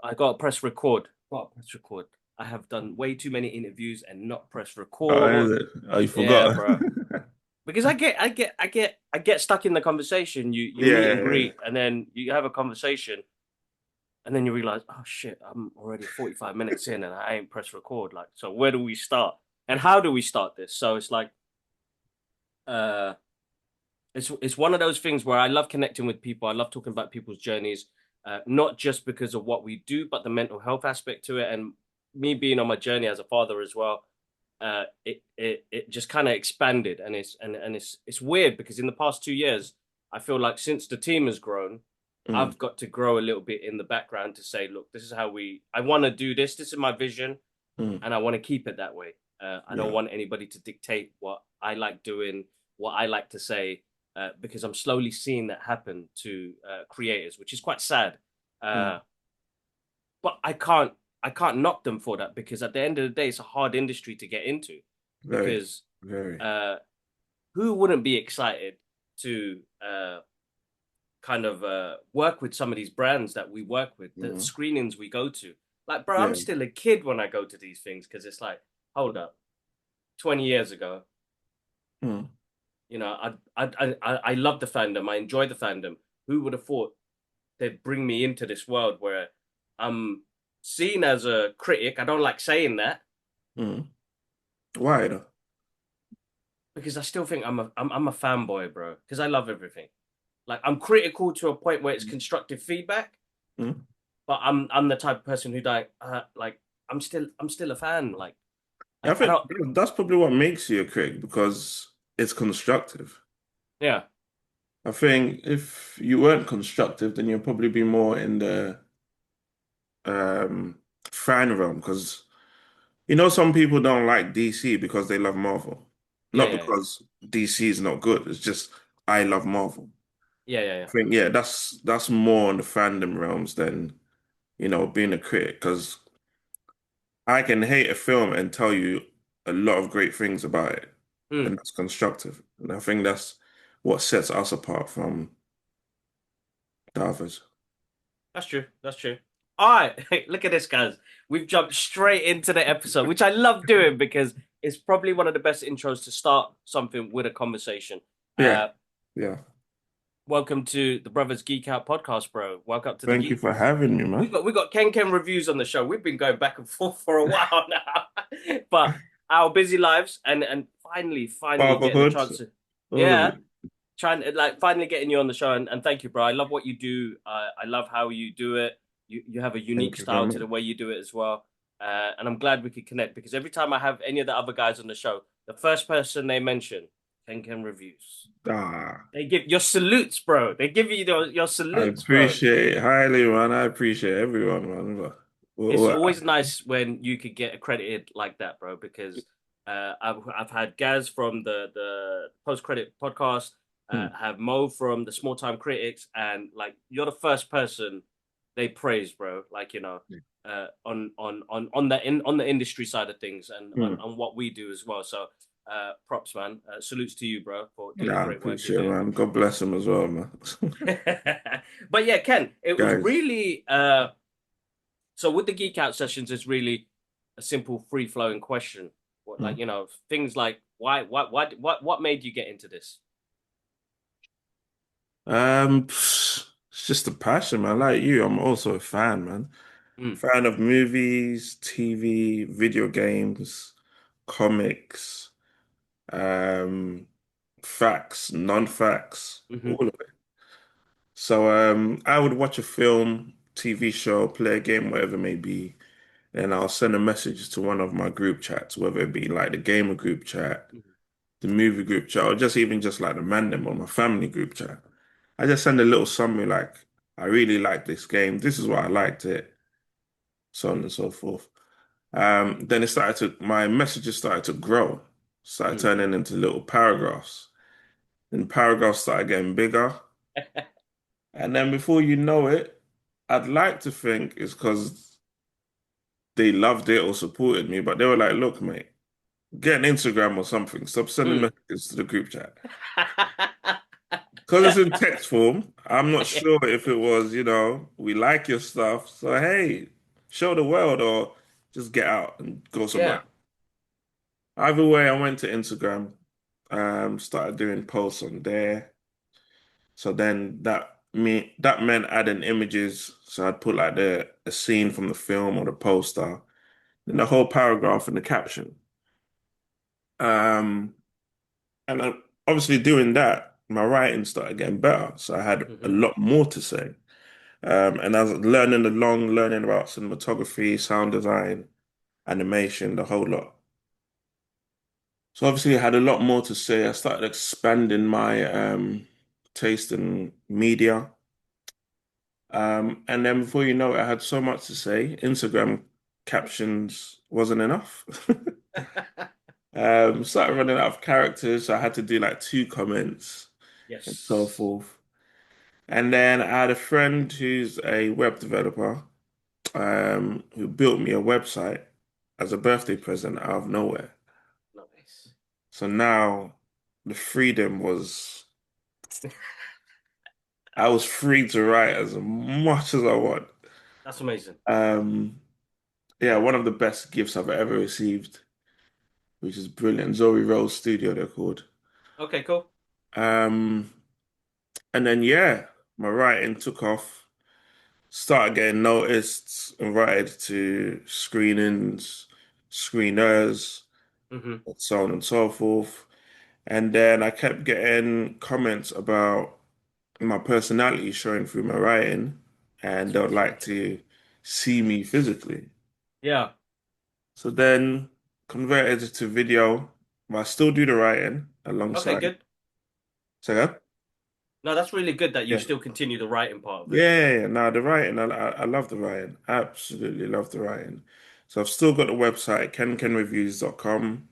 I got to press record. Got to press record. I have done way too many interviews and not press Oh, record. is it? Oh, you Yeah, forgot. bro. Because I get stuck in the conversation. You Yeah, meet and yeah, yeah. greet, and then you have a conversation, and then you realize, oh shit, I'm already 45 minutes in, and I ain't pressed record. Like, so where do we start? And how do we start this? So it's like, uh, it's one of those things where I love connecting with people. I love talking about people's journeys, not just because of what we do, but the mental health aspect to it. And me being on my journey as a father as well, it just kind of expanded, and it's weird because in the past 2 years, I feel like since the team has grown, Mm, I've got to grow a little bit in the background to say, look, this is how I want to do this. This is my vision, mm. and I want to keep it that way. I don't Yeah. want anybody to dictate what I like doing, what I like to say, because I'm slowly seeing that happen to creators, which is quite sad. Mm. Uh, but I can't knock them for that because at the end of the day, it's a hard industry to get into. Very, Because very. uh, who wouldn't be excited to kind of work with some of these brands that we work with, the Mm. screenings we go to? Like, bro, I'm Yeah. still a kid when I go to these things because it's like, hold up, 20 years ago, Mm. I love the fandom. I enjoy the fandom. Who would have thought they'd bring me into this world where I'm seen as a critic? I don't like saying that Mm. Why though? because I still think I'm a fanboy, bro. Because I love everything. Like I'm critical to a point where it's constructive feedback, Mm. but I'm the type of person who like I'm still a fan. Like I I think don't. that's probably what makes you a critic because it's constructive. Yeah, I think if you weren't constructive, then you'd probably be more in the um fan realm because some people don't like DC because they love Marvel. yeah, Not yeah, yeah, because DC is not good. It's just I love Marvel. yeah, yeah, yeah. I think yeah, that's more in the fandom realms than being a critic because I can hate a film and tell you a lot of great things about it, Mm, and that's constructive. And I think that's what sets us apart from the others. that's true. That's true. All right, hey, look at this, guys. We've jumped straight into the episode, which I love doing because it's probably one of the best intros to start something with a conversation. Yeah, Uh, yeah. Welcome to the Brothers Geek Out podcast, bro. Welcome to the Thank you Geek. for having me, We man. got we got Ken reviews on the show. We've been going back and forth for a while now, but our busy lives and finally getting the Fatherhood. chance to, All of yeah, it. trying to like finally getting you on the show and thank you, bro. I love what you do. I love how you do it. You have a unique Thank you very style to much. the way you do it as well. And I'm glad we could connect because every time I have any of the other guys on the show, the first person they mention, Ken reviews. Ah, They give your salutes, bro. They give you your I salutes, bro. appreciate it highly, man. I appreciate everyone, man. It's Well, always nice when you could get accredited like that, bro, because I've had Gaz from the post credit podcast, hmm. have Mo from the Small Time Critics, and like you're the first person they praise, bro. Like on the industry side of things and Hmm. on what we do as well. So props, man. Salutes to you, bro, for doing the Yeah, I great work you're appreciate it, doing. man. God bless him as well, man. But yeah, Ken, it was Guys. really so with the geek out sessions, it's really a simple, free flowing question. What, Hmm. like things like what made you get into this? It's just a passion, man. Like you, I'm also a fan, man. Mm, Fan of movies, TV, video games, comics, um, facts, non-facts, hmm all of it. So I would watch a film, TV show, play a game, whatever it may be, and I'll send a message to one of my group chats, whether it be like the gamer group chat, the movie group chat, or just even just like the random or my family group chat. I just send a little summary like, I really like this game. This is why I liked it, so on and so forth. Then my messages started to grow, started mm. turning into little paragraphs. And paragraphs started getting bigger. And then before you know it, I'd like to think it's because they loved it or supported me, but they were like, look, mate, get an Instagram or something. Stop sending Mm. messages to the group chat. Because it's in text form, I'm not Yeah. sure if it was, we like your stuff. So, hey. show the world or just get out and go somewhere. Yeah. Either way, I went to Instagram, started doing posts on there. So then that meant adding images. So I'd put like the a scene from the film or the poster, then the whole paragraph and the caption. Um, and obviously doing that, my writing started getting better. So I had a Hmm. lot more to say. And I was learning about cinematography, sound design, animation, the whole lot. So obviously I had a lot more to say. I started expanding my taste in media. And then before you know it, I had so much to say. Instagram captions wasn't enough. Started running out of characters, so I had to do like two comments and so Yes. forth. And then I had a friend who's a web developer, who built me a website as a birthday present out of nowhere. Nice. So now the freedom was, I was free to write as much as I want. That's amazing. Um, yeah, one of the best gifts I've ever received, which is brilliant. Zoe Rose Studio, they're called. Okay, cool. Um, and then yeah, my writing took off, started getting noticed, invited to screenings, screeners, Hmm. and so on and so forth. And then I kept getting comments about my personality showing through my writing, and That's they would amazing. like to see me physically. Yeah. So then converted it to video, but I still do the writing Okay, alongside. good. So yeah, No, that's really good that you yeah, still continue the writing part of it. yeah. No, the writing, I love the writing. Absolutely love the writing. So I've still got the website, kenkenreviews.com.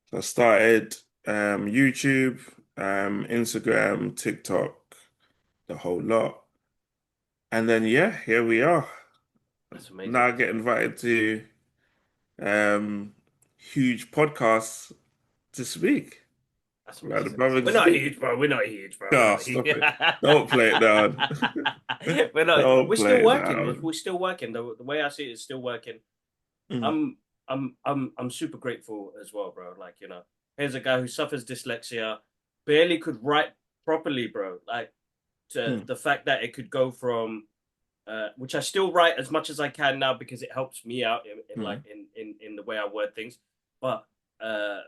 So I started YouTube, Instagram, TikTok, the whole lot. And then yeah, here we are. That's amazing. Now I get invited to um huge podcasts to speak. That's Like the amazing. We're brothers not Geek. huge, bro. We're not huge, bro. We're Oh, not huge. stop it. Don't play it down. We're not. Don't We're play still it working. down. We're still working. The way I see it is still working. Mm, I'm super grateful as well, bro. Like, here's a guy who suffers dyslexia, barely could write properly, bro. Like, to mm, the fact that it could go from which I still write as much as I can now because it helps me out in like mm, in the way I word things. But uh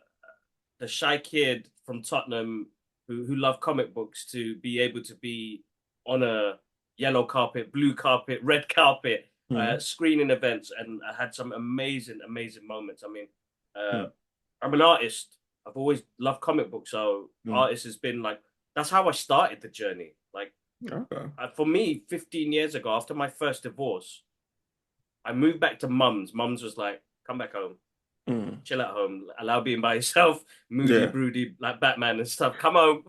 the shy kid from Tottenham who loved comic books to be able to be on a yellow carpet, blue carpet, red carpet, mm, screening events, and I had some amazing moments. I mean, uh, mm. I'm an artist. I've always loved comic books, so Mm. artist has been like that's how I started the journey. Like Okay. for me, 15 years ago, after my first divorce, I moved back to mum's. Mum's was like, come back home, Mm. chill at home, allow being by yourself, moody, Yeah. broody, like Batman and stuff. Come home.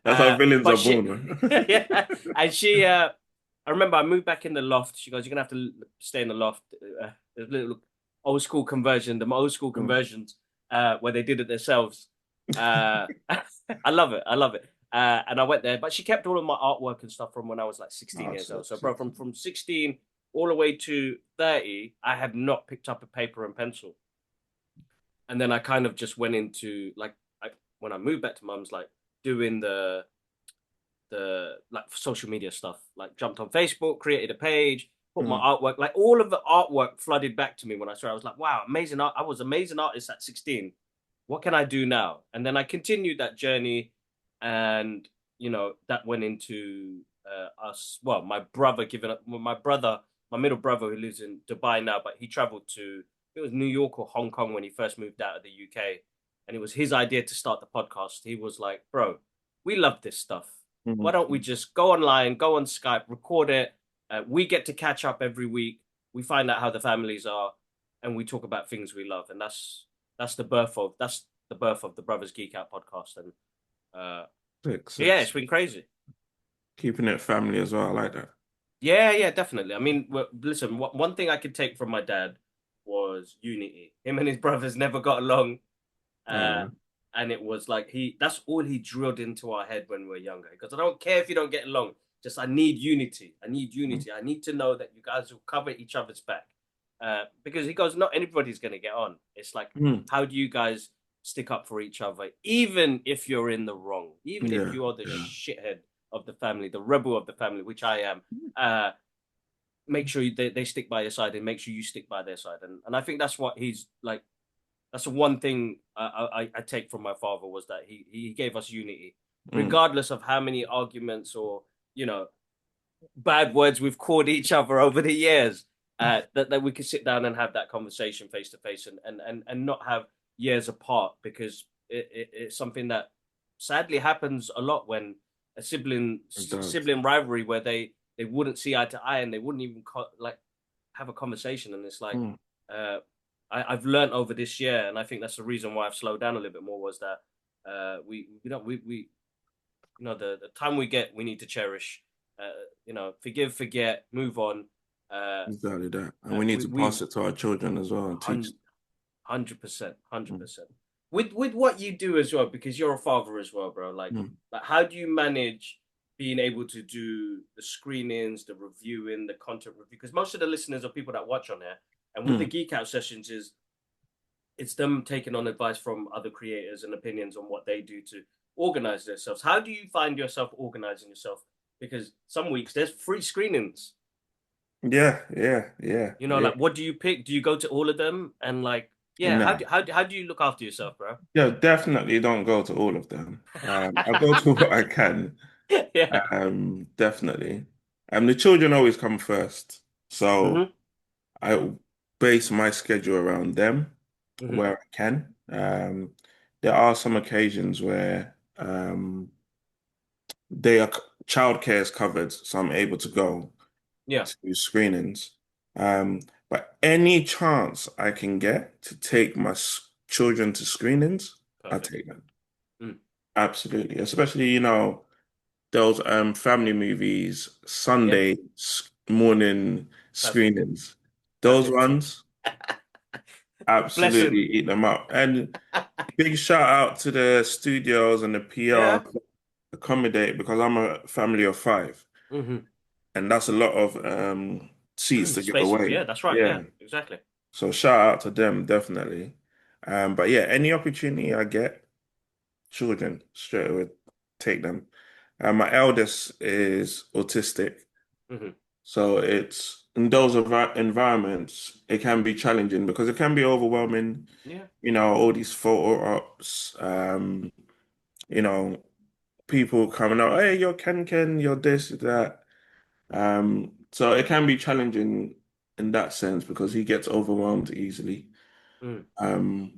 That's how villains But are she, born. yeah, and she, I remember I moved back in the loft. She goes, "You're gonna have to stay in the loft." There's a little old school conversion, the old school Mm. conversions, where they did it themselves. I love it. I love it. And I went there, but she kept all of my artwork and stuff from when I was like 16 Oh, years sick, old. So, bro, sick. from 16 all the way to 30, I had not picked up a paper and pencil. And then I kind of just went into like when I moved back to mum's, like doing the like social media stuff, like jumped on Facebook, created a page, put my Mm. artwork, like all of the artwork flooded back to me when I saw it. I was like, wow, amazing art. I was amazing artist at 16. What can I do now? And then I continued that journey, and that went into us. Well, my brother giving up. My brother, my middle brother, who lives in Dubai now, but he traveled to it was New York or Hong Kong when he first moved out of the UK, and it was his idea to start the podcast. He was like, "Bro, we love this stuff. Why Mm. don't we just go online, go on Skype, record it? We get to catch up every week. We find out how the families are, and we talk about things we love. And that's the birth of the Brothers Geek Out podcast. And uh, Sick, yeah, sick, it's sick. been crazy. Keeping it family as well. I like that. Yeah, definitely. I mean, listen, one thing I could take from my dad was unity. Him and his brothers never got along. Uh, Uh, and it was like that's all he drilled into our head when we were younger. Because I don't care if you don't get along. Just I need unity. I need mm, unity. I need to know that you guys will cover each other's back. because he goes, not everybody's going to get on. It's like, Mm. how do you guys stick up for each other, even if you're in the wrong, even if Yeah, you are the yeah. shithead of the family, the rebel of the family, which I am. Uh, Make sure they stick by your side and make sure you stick by their side. And I think that's what he's like. That's the one thing I take from my father was that he gave us unity, Mm. regardless of how many arguments or you know bad words we've called each other over the years. That we could sit down and have that conversation face to face and not have years apart because it's something that sadly happens a lot when a It does. sibling rivalry where they wouldn't see eye to eye and they wouldn't even like have a conversation and it's like Mm. uh, I've learned over this year and I think that's the reason why I've slowed down a little bit more was that we you know the time we get we need to cherish you know forget move on uh Exactly that. And we need to we pass it to our children as well and teach. 100% Mm. 100% with what you do as well because you're a father as well bro Mm. like how do you manage being able to do the screenings the reviewing the content review because most of the listeners are people that watch on here and with the Mm. geek out sessions is it's them taking on advice from other creators and opinions on what they do to organize themselves. How do you find yourself organizing yourself? Because some weeks there's free screenings. Yeah, yeah, yeah, You know, yeah. like what do you pick? Do you go to all of them? And like, yeah, No. how do you look after yourself, bro? Yeah, definitely don't go to all of them. I go to what I can. Yeah. Definitely. The children always come first. So Mm-hmm. I base my schedule around them Mm-hmm. where I can. There are some occasions where they are childcare is covered, so I'm able to go Yeah. to screenings. Um, but any chance I can get to take my children to screenings, I Perfect. take them. Mm. Absolutely. Especially, those family movies, Yeah. Sunday morning Perfect. screenings. Those Perfect. ones, Blessing. absolutely eat them up. And big shout out to the studios and the PR Yeah. accommodate because I'm a family of five. Mm-hmm. And that's a lot of seats to give Space. Yeah, away. that's right. Yeah, Yeah. exactly. So shout out to them, definitely. But yeah, any opportunity I get, children, straight away, take them. My eldest is autistic, Mm-hmm. so it's in those environments, it can be challenging because it can be overwhelming, Yeah. all these photo ops, you know, people coming out, hey, you're Ken, you're this, that. So it can be challenging in that sense because he gets overwhelmed easily. Mm. Um,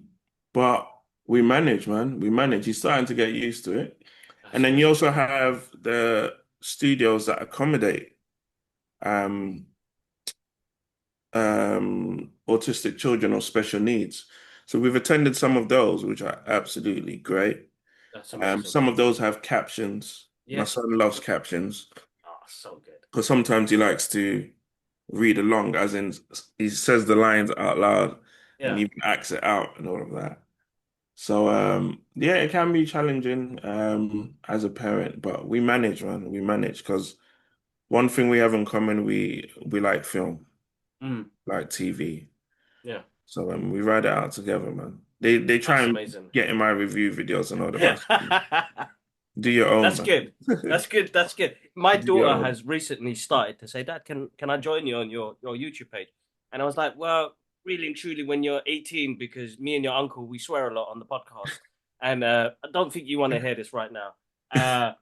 but we manage, man. We manage. He's starting to get used to it. And That's then you good. also have the studios that accommodate um, autistic children or special needs. So we've attended some of those, which are absolutely great. That's amazing. Some of those have captions. My Yeah. son loves captions Oh, so good. because sometimes he likes to read along, as in he says the lines out loud and Yeah. even acts it out and all of that. So yeah, it can be challenging as a parent, but we manage, man. We manage because one thing we have in common, we like film, Mm. like TV. Yeah. So we ride it out together, man. They try That's and amazing. get in my review videos and all that. Do your own, That's man. good. That's good. That's good. My Do your daughter own. has recently started to say, "Dad, can I join you on your YouTube page?" And I was like, "Well, really and truly, when you're 18, because me and your uncle we swear a lot on the podcast, and I don't think you want to hear this right now." Uh,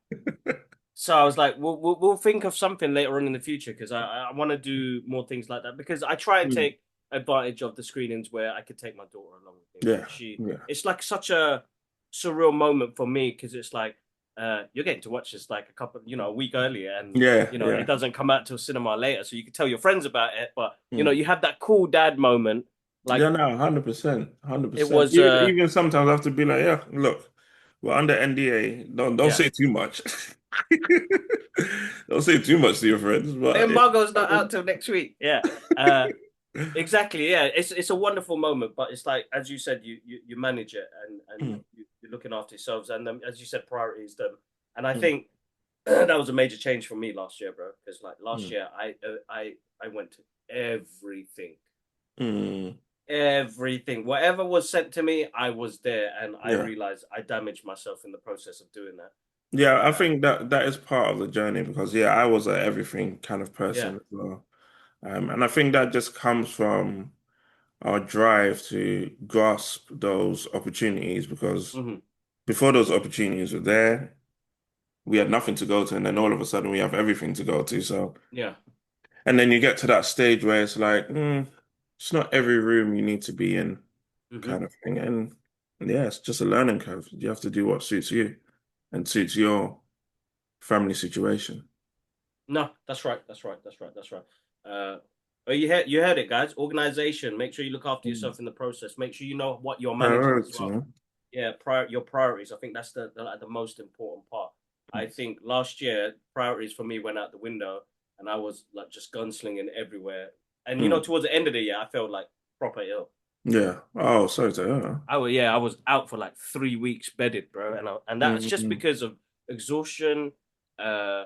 so I was like, we'll think of something later on in the future because I want to do more things like that because I try and Mm. take advantage of the screenings where I could take my daughter along with me. Yeah, And she, yeah, it's like such a surreal moment for me because it's like you're getting to watch this like a week earlier, and yeah, it yeah. doesn't come out till cinema later, so you can tell your friends about it. But Mm. you have that cool dad moment. Like Yeah, no, 100%, it 100%. was, Even sometimes I have to be like, yeah, look, we're under NDA. Don't yeah. say too much. Don't say too much to your friends, The but embargo's not out till next week. Yeah. Uh, Exactly, yeah. It's a wonderful moment, but it's like as you said, you manage it and Mm, you're looking after yourselves, and as you said, priorities them. And I mm, think that was a major change for me last year, bro. Because like last mm, year, I went to everything, Mm, Everything, whatever was sent to me, I was there, and I yeah. realized I damaged myself in the process of doing that. Yeah, I Uh, think that that is part of the journey because yeah, I was a everything kind of yeah. person as well. And I think that just comes from our drive to grasp those opportunities because Hmm. before those opportunities were there, we had nothing to go to, and then all of a sudden we have everything to go to. So, Yeah. and then you get to that stage where it's like, it's not every room you need to be in, Hmm. kind of thing. And yeah, it's just a learning curve. You have to do what suits you and suits your family situation. No, that's right. That's right. That's right. That's right. But you heard it, guys. Organization. Make sure you look after Mm. yourself in the process. Make sure you know what you're managing as Priority, well. man. Yeah, your priorities. I think that's the most important part. I think last year priorities for me went out the window, and I was like just gunslinging everywhere. And Mm. towards the end of the year, I felt like proper ill. Yeah. Oh, sorry to hear. I was out for like 3 weeks bedded, bro, and that's just Mm. because of exhaustion. Uh,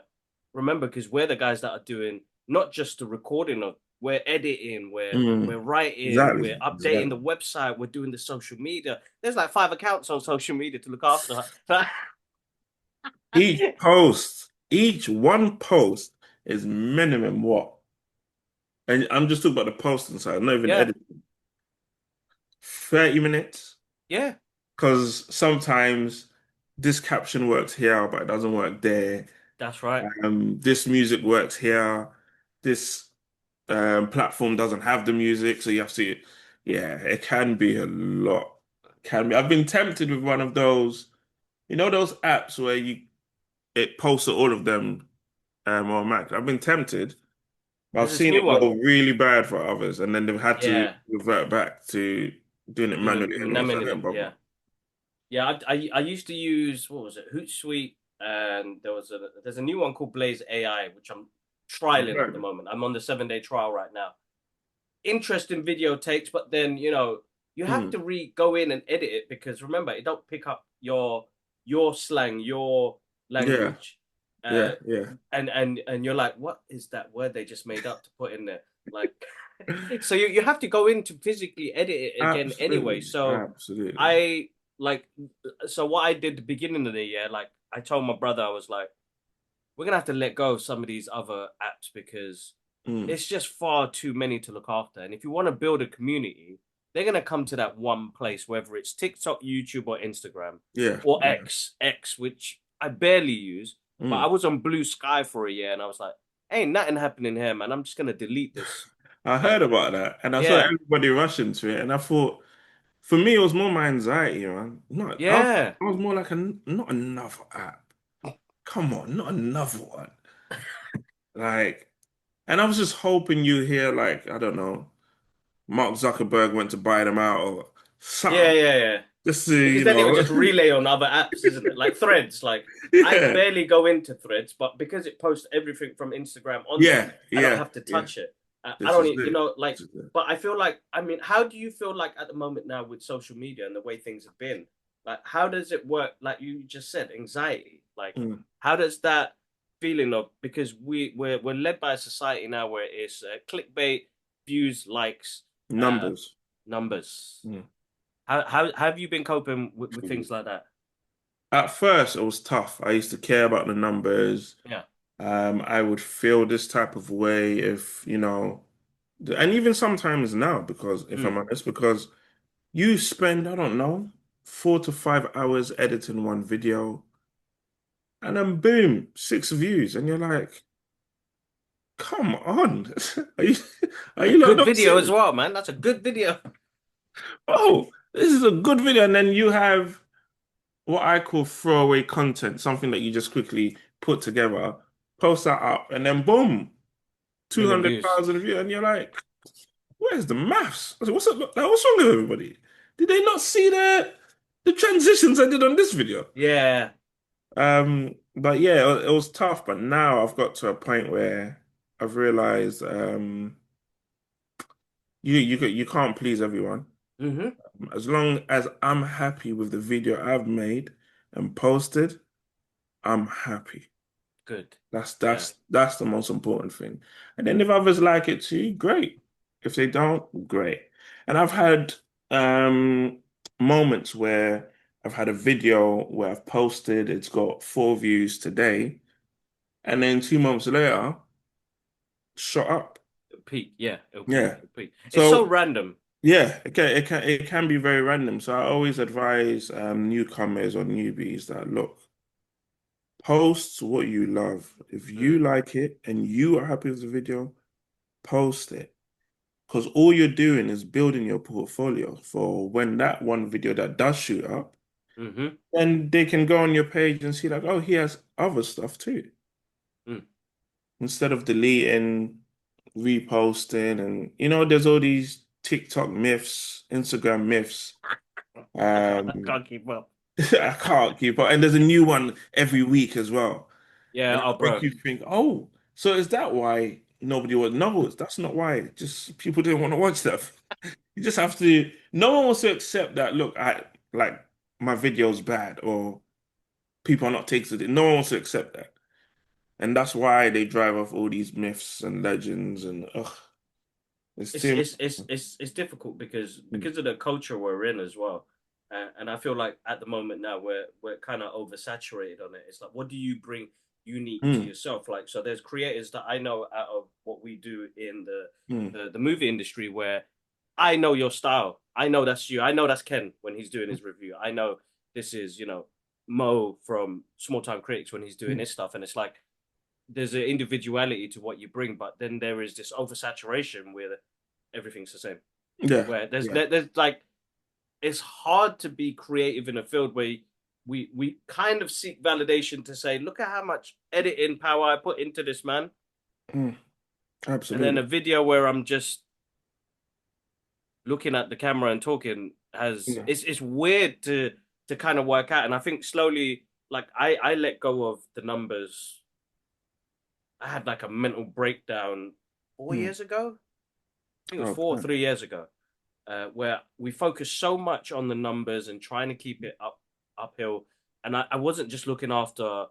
Remember, because we're the guys that are doing not just the recording of, we're editing, we're Mm. writing, Exactly. we're updating the Exactly. website, we're doing the social media. There's like 5 accounts on social media to look after. Each one post is minimum what? And I'm just talking about the posting side, not even Yeah, editing. 30 minutes. yeah, Because sometimes this caption works here, but it doesn't work there. that's right. This music works here. This platform doesn't have the music, so you have to, yeah, it can be a lot. Can be. I've been tempted with one of those, those apps where it posts to all of them on Mac. I've been tempted, but I've There's this seen new it one. go really bad for others, and then they've had to Yeah, revert back to doing it do the manually anyway, so I manually. didn't bother. Yeah, yeah. I used to use, what was it, Hootsuite, and there's a new one called Blaze AI, which I'm I've trialing at the heard. moment. I'm on the 7-day trial right now. Interesting video takes, but then you have Mm, to go in and edit it, because remember, it don't pick up your slang, your yeah, language, uh, yeah, yeah. and you're like, what is that word they just made up to put in there? Like, so you have to go in to physically edit it again anyway. Absolutely, So absolutely. I like, so what I did the beginning of the year, like I told my brother, I was like, we're gonna have to let go of some of these other apps, because Mm, it's just far too many to look after. And if you want to build a community, they're gonna come to that one place, whether it's TikTok, YouTube, or Instagram, yeah, or yeah. X, which I barely use. But I Mm. was on Blue Sky for a year, and I was like, ain't nothing happening here, man. I'm just gonna delete this. I Like, heard about that, and I saw yeah, everybody rushing to it, and I thought, for me, it was more my anxiety, man. Not, yeah. I was more like not another app. Come on, not another one. Like, and I was just hoping you hear, like, I don't know, Mark Zuckerberg went to buy them out or Yeah, something, yeah, yeah. just to, Because then it would just relay on other apps, isn't it? Like Threads. Like, I yeah, barely go into Threads, but because it posts everything from Instagram on there, yeah, I don't yeah, have to yeah. touch it. I This don't, is it. like. This is it. But I feel like, I mean, how do you feel like at the moment now with social media and the way things have been? Like, how does it work? Like you just said, anxiety. Like, Mm. how does that feeling of, because we're led by a society now where it's clickbait, views, likes, uh, Numbers. numbers. Mm. How have you been coping with things like that? At first, it was tough. I used to care about the numbers. Yeah. I would feel this type of way if, and even sometimes now, because if I'm Mm. honest, because you spend, I don't know, 4 to 5 hours editing one video, and then boom, 6 views, and you're like, come on, are you are A you lot good not video as serious? well, man. That's a good video. Oh, this is a good video, and then you have what I call throwaway content, something that you just quickly put together, post that up, and then boom, Million views. 200,000 views, and you're like, where's the maths? I said, what's up? Like, what's wrong with everybody? Did they not see the transitions I did on this video? Yeah. But yeah, it was tough. But now I've got to a point where I've realized you can't please everyone. Mm-hmm. As long as I'm happy with the video I've made and posted, I'm happy. Good. That's Yeah. that's that's the most important thing. And then if others like it too, great. If they don't, great. And I've had um moments where I've had a video where I've posted, it's got 4 views today, and then 2 months later, shot up. Peak, yeah, it'll peak, Yeah. it'll peak. It's so So random. yeah, it can be very random. So I always advise newcomers or newbies that look, post what you love. If you Mm, like it and you are happy with the video, post it. Because all you're doing is building your portfolio for when that one video that does shoot up, mm-hmm, then they can go on your page and see like, oh, he has other stuff too. mm. Instead of deleting, reposting, and there's all these TikTok myths, Instagram myths. I Um, can't keep up. I can't keep up. And there's a new one every week as well. Yeah, And oh, it make bro. you think, oh, so is that why nobody would? No, that's not why. Just people didn't want to watch that. You just have to, no one wants to accept that, look, I like my video's bad or people are not taking it. No one wants to accept that. And that's why they drive off all these myths and legends and ugh, it's It's too it's it's it's it's difficult much. because of the culture we're in as well, and I feel like at the moment now we're kind of oversaturated on it. It's like, what do you bring unique to Mm, yourself? Like, so there's creators that I know out of what we do in mm, the movie industry where I know your style. I know that's you. I know that's Ken when he's doing his review. I know this is Mo from Small Time Critics when he's doing mm. his stuff, and it's like there's an individuality to what you bring, but then there is this oversaturation where everything's the same. Yeah, Where yeah. there's like it's hard to be creative in a field where we kind of seek validation to say, look at how much editing power I put into this, man. Mm, And then absolutely. a video where I'm just looking at the camera and talking has Yeah. it's weird to kind of work out. And I think slowly, like I let go of the numbers. I had like a mental breakdown four Mm. years ago. I think it was four or Okay. 3 years ago, where we focus so much on the numbers and trying to keep it uphill. And I wasn't just looking after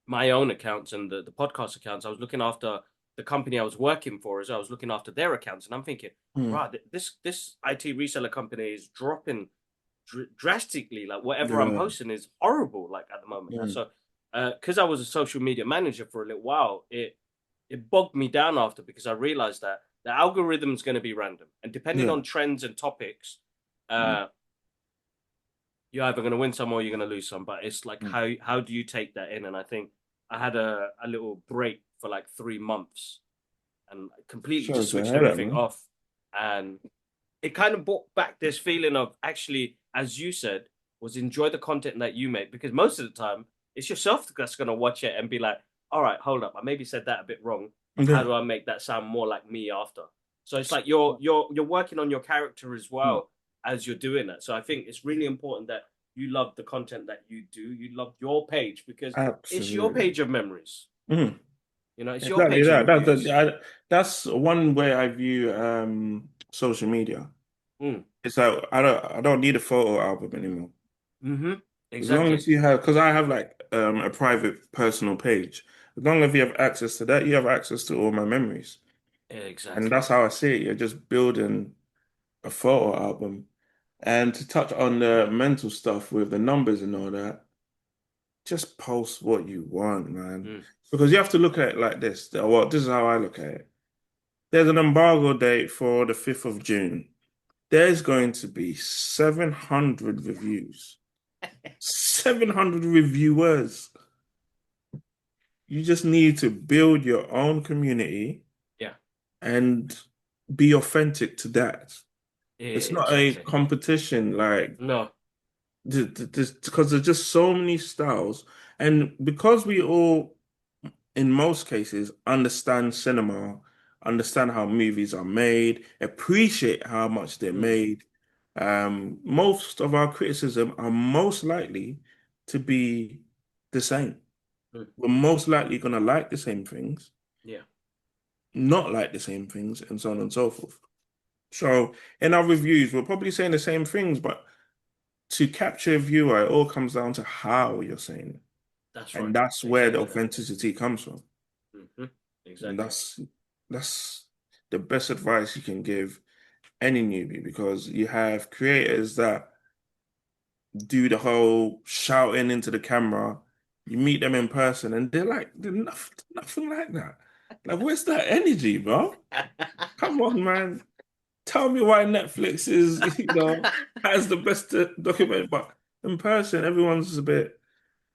my own accounts and the podcast accounts. I was looking after the company I was working for as well. I was looking after their accounts, and I'm thinking, Mm. right, this IT reseller company is dropping drastically. Like whatever I'm Yeah. posting is horrible. Like at the moment, and Mm. so because I was a social media manager for a little while, it bogged me down after because I realized that the algorithm is going to be random, and depending Yeah. on trends and topics, Mm. uh, you're either going to win some or you're going to lose some. But it's like Mm. how do you take that in? And I think I had a little break for like 3 months and completely Sorry just to switched hear that, everything man. off, and it kind of brought back this feeling of actually, as you said, was enjoy the content that you make because most of the time it's yourself that's going to watch it and be like, all right, hold up, I maybe said that a bit wrong. How Yeah. do I make that sound more like me after? So it's like you're working on your character as Mm. well as you're doing that. So I think it's really important that you love the content that you do. You love your page because it's your Absolutely. page of memories. Mm. It's your Exactly page of that. reviews. That's one way I view social media. Mm. It's like I don't need a photo album anymore. Mm-hmm. As long as Exactly. you have, because I have like a private personal page. As long as you have access to that, you have access to all my memories. And Exactly. that's how I see it. You're just building a photo album. And to touch on the mental stuff with the numbers and all that, just post what you want, man. Mm. Because you have to look at it like this. Well, this is how I look at it. There's an embargo date for the 5th of June. There's going to be 700 reviews, 700 reviewers. You just need to build your own community Yeah. and be authentic to that. It's not a Exactly. competition like No. because there's just so many styles, and because we all, in most cases, understand cinema, understand how movies are made, appreciate how much they're Mm. made. Most of our criticism are most likely to be the same. Mm. We're most likely going to like the same things, Yeah. not like the same things, and so on and so forth. So in our reviews, we're probably saying the same things, but to capture a viewer, it all comes down to how you're saying it. That's And right. that's where the Exactly that. authenticity comes from. Hmm. And Exactly. that's the best advice you can give any newbie because you have creators that do the whole shouting into the camera. You meet them in person and they're nothing like that. Like, where's that energy, bro? Come on, man. Tell me why Netflix is, has the best document, but in person, everyone's a bit.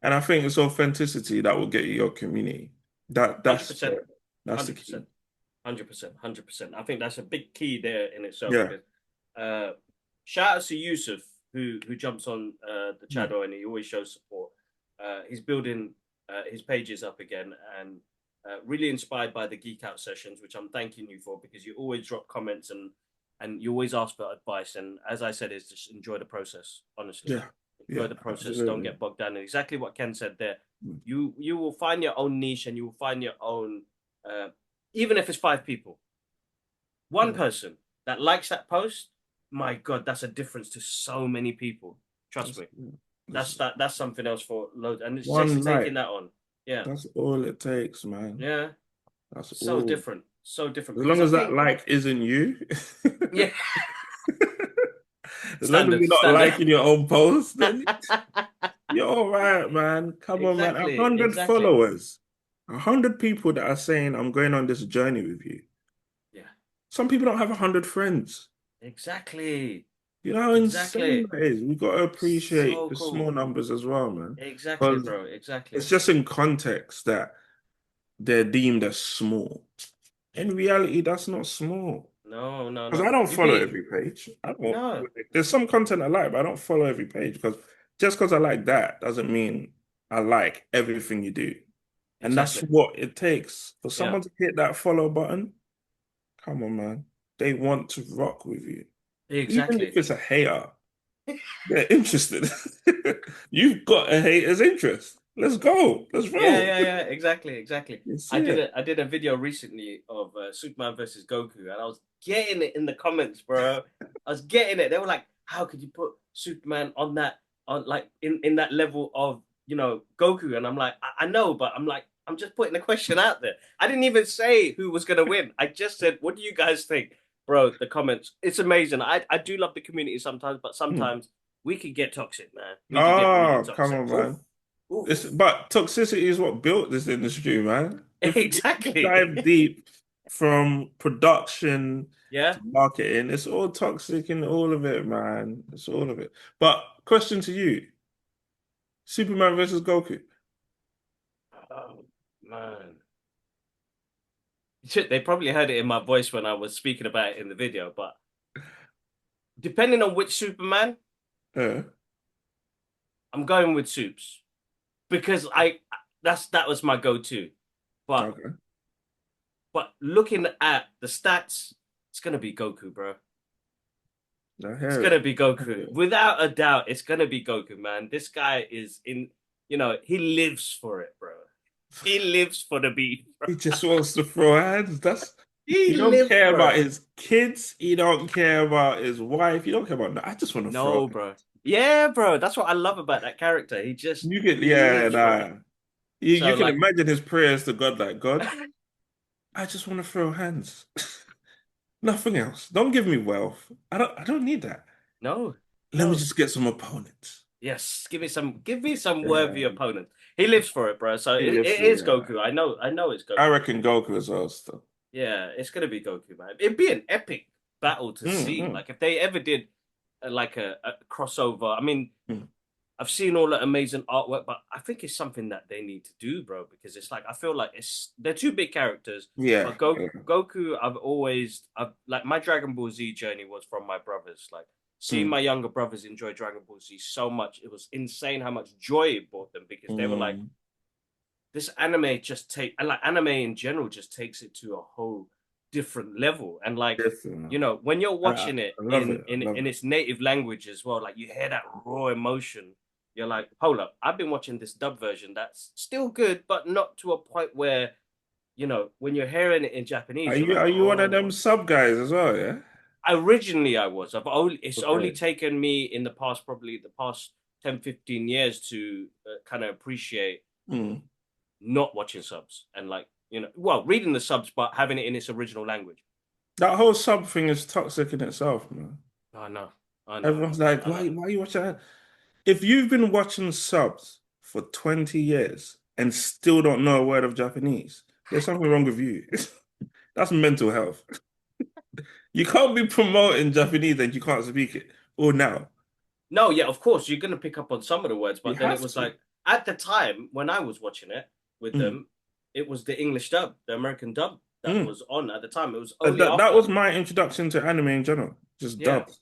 And I think it's authenticity that will get you your community. That that's 100%, that's the key. 100%, 100%, 100%. I think that's a big key there in itself Yeah. because shout out to Yusuf who jumps on the Mm. channel and he always shows support. He's building his pages up again and really inspired by the Geek Out sessions, which I'm thanking you for because you always drop comments and you always ask for advice. And as I said, is just enjoy the process. Honestly, Yeah. enjoy Yeah, the process. Don't absolutely. get bogged down. And exactly what Ken said there. Mm. You will find your own niche and you will find your own. Uh, Even if it's five people, one Yeah. person that likes that post, my God, that's a difference to so many people. Trust That's, me. yeah. That's That's that. That's something else for loads, and it's just one taking light. that on. Yeah, That's all it takes, man. yeah. That's So all. different, so different. As long Because I as that think, like isn't you, yeah, as long as standard, you're not standard. liking your own post, then you're all right, man. Come on, man. A Exactly, hundred exactly. followers, 100 people that are saying, I'm going on this journey with you. Yeah, Some people don't have 100 friends. exactly, You know how insane exactly. that is? We've got to appreciate So the small cool. numbers as well, man. Exactly, Because bro. Exactly. it's just in context that they're deemed as small. In reality, that's not small. No, no, Because no. I don't You follow be every page. I don't. no. There's some content I like, but I don't follow every page because just because I like that doesn't mean I like everything you do. And that's Exactly. what it takes for Yeah. someone to hit that follow button. Come on, man. They want to rock with you. Even if Exactly. it's a hater, they're interested. You've got a hater's interest. Let's go. Let's Yeah, roll. yeah, yeah. Exactly, exactly. That's I did it. a video recently of Superman versus Goku, and I was getting it in the comments, bro. I was getting it. They were like, "How could you put Superman on that on like in that level of Goku?" And I'm like, I know, but I'm like, I'm just putting the question out there. I didn't even say who was gonna win. I just said, "What do you guys think?" Bro, the comments, it's amazing. I do love the community sometimes, but Hmm. sometimes we could get toxic, man. We could get really Oh, come toxic. on, Oof, man. oof. But toxicity is what built this industry, man. If you dive Exactly. deep from production Yeah. to marketing, it's all toxic in all of it, man. It's all of it. But question to you, Superman versus Goku. Oh man. Shit, they probably heard it in my voice when I was speaking about it in the video, but depending on which Superman, Yeah, I'm going with Supes because I that was my go-to. But okay. looking at the stats, it's gonna be Goku, bro. I It's hear gonna it. be I hear Goku. it. Without a doubt, it's gonna be Goku, man. This guy is he lives for it, bro. He lives for the beat. He just wants to throw hands. He He don't lives care for about it. his kids. He don't care about his wife. He don't care about that. I just want to throw No, hands. bro. Yeah, bro. That's what I love about that character. You can, He yeah, lives for it. nah. You So can like, imagine his prayers to God, like, God, I just want to throw hands. Nothing else. Don't give me wealth. I don't need that. no, Let me no. just get some opponents. Yes, give me some worthy Yeah. opponent. He lives for it, bro. So He lives it for is yeah. Goku. I know it's I Goku. reckon Goku as well still. Yeah, it's gonna be Goku, man. It'd be an epic battle to see. Mm, Like if they ever did like a crossover. I mean, mm. I've seen all that amazing artwork, but I think it's something that they need to do, bro, because it's like I feel like they're two big characters, Yeah. but Yeah. Goku, I've like my Dragon Ball Z journey was from my brothers. Like seeing Mm, my younger brothers enjoy Dragon Ball Z so much, it was insane how much joy it brought them because they were like, mm. this anime just take and like anime in general just takes it to a whole different level. And like, Definitely. when you're I, watching it I love it. I in love it. its native language as well, like you hear that raw emotion. You're like, hold up, I've been watching this dub version that's still good, but not to a point where, when you're hearing it in Are Japanese, you're you like, are you one of them oh, sub guys as well? Yeah. originally I was. It's only Okay. taken me in probably the past 10, 15 years to kind of appreciate Mm, not watching subs and like, well, reading the subs, but having it in its original language. That whole sub thing is toxic in itself, man. I know, I know, Everyone's like, I know. why are you watching that? If you've been watching subs for 20 years and still don't know a word of Japanese, there's something wrong with you. That's mental health. You can't be promoting Japanese and you can't speak it. Or now. No, yeah, of course you're gonna pick up on some of the words, You but then it have was to. like at the time when I was watching it with Mm, them, it was the English dub, the American dub that mm. was on at the time. It was only That after, was my introduction to anime in general. Just yeah, dubs.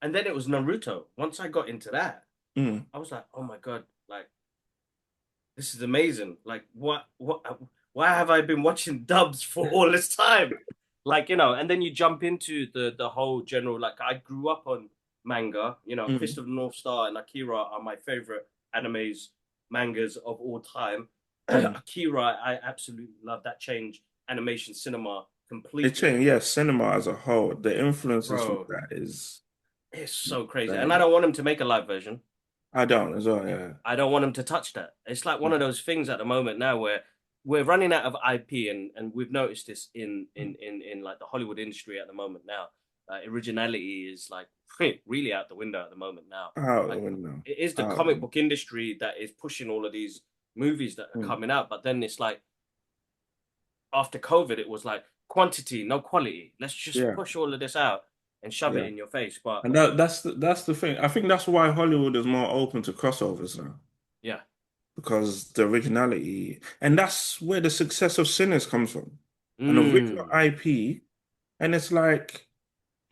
and then it was Naruto. Once I got into that, Mm, I was like, oh my god, like this is amazing. Like why have I been watching dubs for all this time? Like, and then you jump into the whole general, like I grew up on manga, Fist mm. of the North Star and Akira are my favorite animes, mangas of all time. Mm. Akira, I absolutely love that change animation cinema It completely. changed, yeah, cinema as a whole. The influences from Bro, that is it's so crazy. And I insane. don't want him to make a live version. I don't as well, yeah. I don't want them to touch that. It's like one of Mm, those things at the moment now where we're running out of IP, and we've noticed this in like the Hollywood industry at the moment now. Originality is like really out the window at the moment now. out the Like window. it is the Out the comic window. book industry that is pushing all of these movies that are Mm, coming out, but then it's like after COVID, it was like quantity, no quality. Let's just yeah, push all of this out and shove it yeah. in your face. But And that's the thing. I think that's why Hollywood is more open to crossovers now. yeah, Because the originality, and that's where the success of Sinners comes from. An original mm, IP, and it's like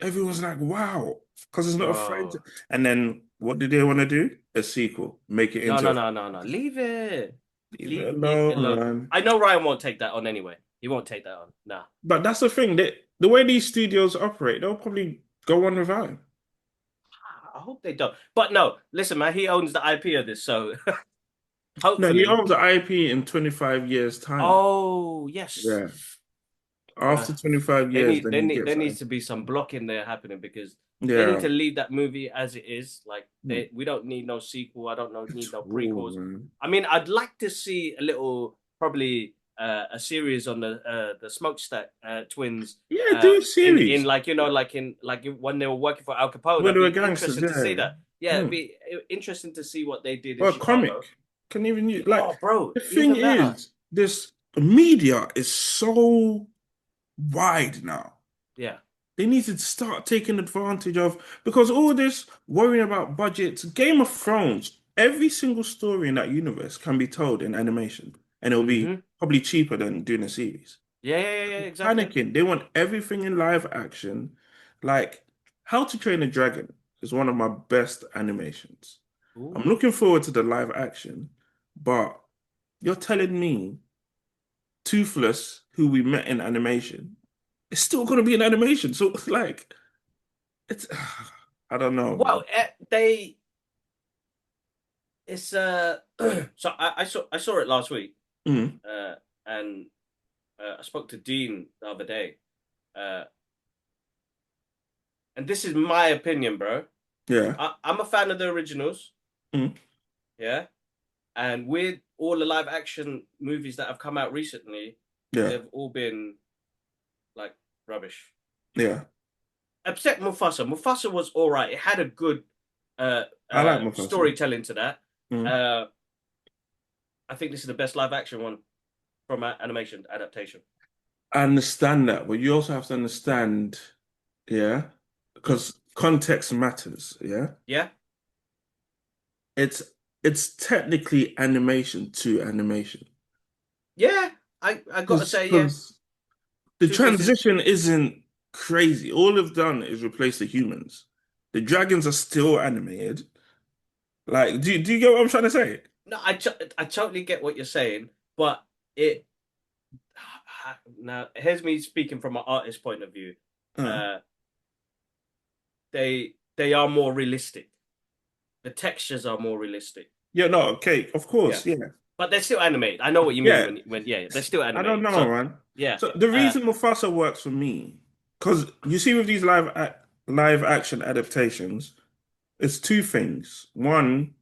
everyone's like, wow, because it's not afraid to. bro. And then what did they want to do? A sequel, make it No, into no, a no, no, no. Leave it. leave it Leave it alone, alone. man. I know Ryan won't take that on anyway. He won't take that on. Nah. But that's the thing, that the way these studios operate, they'll probably go on without him. I hope they don't. But no, listen, man, he owns the IP of this, so No, he hopefully. owns the IP in 25 years' time. Oh, yes. Yeah. Uh, After 25 they years, need then they he need there gets needs that. to be some blocking there happening because they need Yeah. to leave that movie as it is. Like Hmm. we don't need no sequel. I don't know need no Ooh, prequels. man. I mean, I'd like to see a little probably a series on the Smokestack twins Yeah, do a in series like when they were working for Al Capone. when I'd they were be gangsters, interested to see yeah. that. Yeah, it'd Hmm. be interesting to see what they did in Or a Chicago. comic. Can even use like Oh, bro, the thing even better. is, this media is so wide now. Yeah. They need to start taking advantage of because all this worrying about budgets, Game of Thrones, every single story in that universe can be told in animation, and it'll be Mm-hmm. probably cheaper than doing a series. Yeah, yeah, yeah, yeah, exactly. Panicking, they want everything in live action. Like How to Train a Dragon is one of my best animations. I'm Ooh. looking forward to the live action, but you're telling me Toothless, who we met in animation, is still going to be in animation. So it's like, it's, I don't know, man. Well, they it's so I saw it last week, Mm, and I spoke to Dean the other day, uh, and this is my opinion, bro. yeah. I'm a fan of the originals, Mm, yeah, and with all the live action movies that have come out recently, yeah. they've all been like rubbish. Yeah. Except Mufasa. Mufasa was all right. It had a good I like Mufasa. storytelling to that. Mm. Uh, I think this is the best live action one from animation adaptation. I understand that, but you also have to understand, yeah, Mm. because context matters, yeah. Yeah, It's it's technically animation to animation. yeah. I gotta say, yeah. Because the Toothless is transition isn't crazy. All they've done is replace the humans. The dragons are still animated. Like, do you get what I'm trying to say? no. I totally get what you're saying, but it now here's me speaking from an artist point of view. Uh, Uh, they are more realistic. The textures are more realistic. yeah, no, okay, of Yeah, course, yeah. but they're still animated. I know what you mean Yeah, when yeah, they're still I don't animated. know, So man. yeah, So the uh, reason Mufasa works for me, because you see with these live action adaptations, it's two things. One,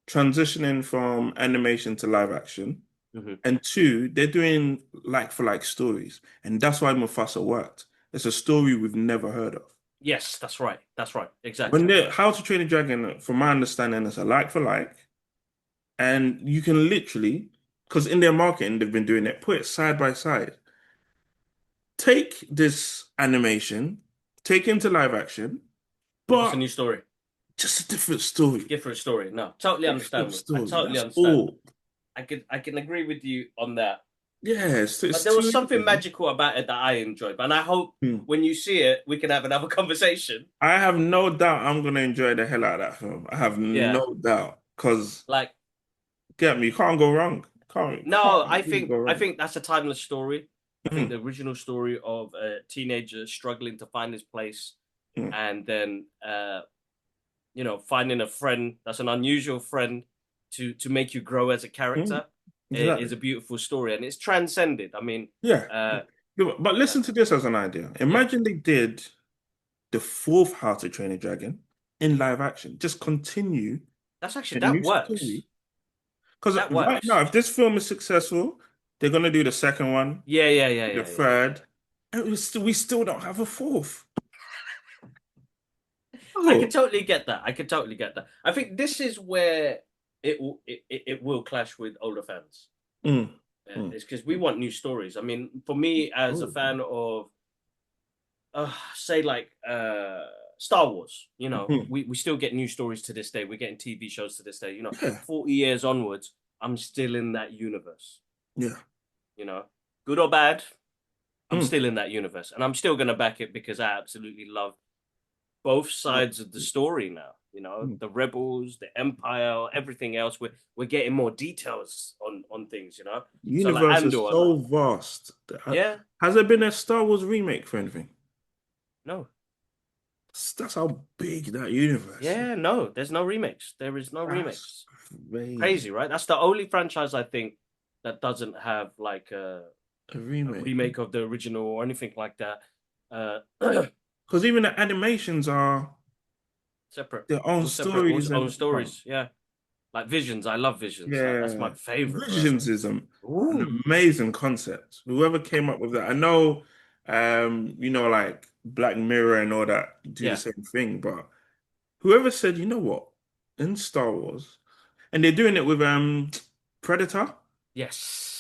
transitioning from animation to live action, mhm. and two, they're doing like for like stories, and that's why Mufasa worked. it's a story we've never heard of. Yes, that's right. That's right. When Exactly. they How to Train a Dragon, from my understanding, is a like for like, and you can literally, because in their marketing they've been doing it, put it side by side. Take this animation, take it into live action, Give us a but new story. just a different story. Give her a story. No, totally Different understand. I story. totally That's understand. all. I can agree with you on that. Yeah, But it's there was too something easy. magical about it that I enjoyed. And I hope Hmm. when you see it, we can have another conversation. I have no doubt I'm gonna enjoy the hell out of that film. I have Yeah. no doubt. Because Like, get me, you can't go wrong. Can't no, I really think go I wrong. think that's a timeless story. I think Mm, the original story of a teenager struggling to find his place mm, and then finding a friend that's an unusual friend to make you grow as a mm. character is Exactly. a beautiful story and it's transcended. I mean, Yeah. uh, Yeah, but uh listen to this as an idea. yeah, Imagine they did the fourth How to Train a Dragon in live action. Just continue that's actually a that new works. story. Because That right now, works. if this film is successful, they're gonna do the second one, Yeah, yeah, yeah, the yeah, yeah, yeah. third, and we still don't have a fourth. I could Oh. totally get that. I could totally get that. I think this is where it will clash with older fans. Mm, mm, It's because we mm. want new stories. I mean, for me as a Oh, fan of say like Star Wars, mhm. we still get new stories to this day. We're getting TV shows to this day. Yeah, 40 years onwards, I'm still in that universe. yeah. You know, good or bad, I'm Mm. still in that universe, and I'm still gonna back it because I absolutely love both sides of the story now. Mm. The rebels, the empire, everything else. We're getting more details on things. So like Universe Andor, is so vast. yeah, Has there been a Star Wars remake for anything? no, That's how big that universe is. yeah, no. There's no remakes. There is no That's remakes. crazy. Crazy, right? That's the only franchise I think that doesn't have like A a remake. remake of the original or anything like that. Because even the animations are Separate, their own all separate, all stories own and stories. Yeah, like Visions. I love Visions. That's my yeah. favorite, bro. Visions is Ooh, an amazing concept. Whoever came up with that. I know like Black Mirror and all that do the yeah, same thing, but whoever said, you know what, in Star Wars, and they're doing it with Predator. yes.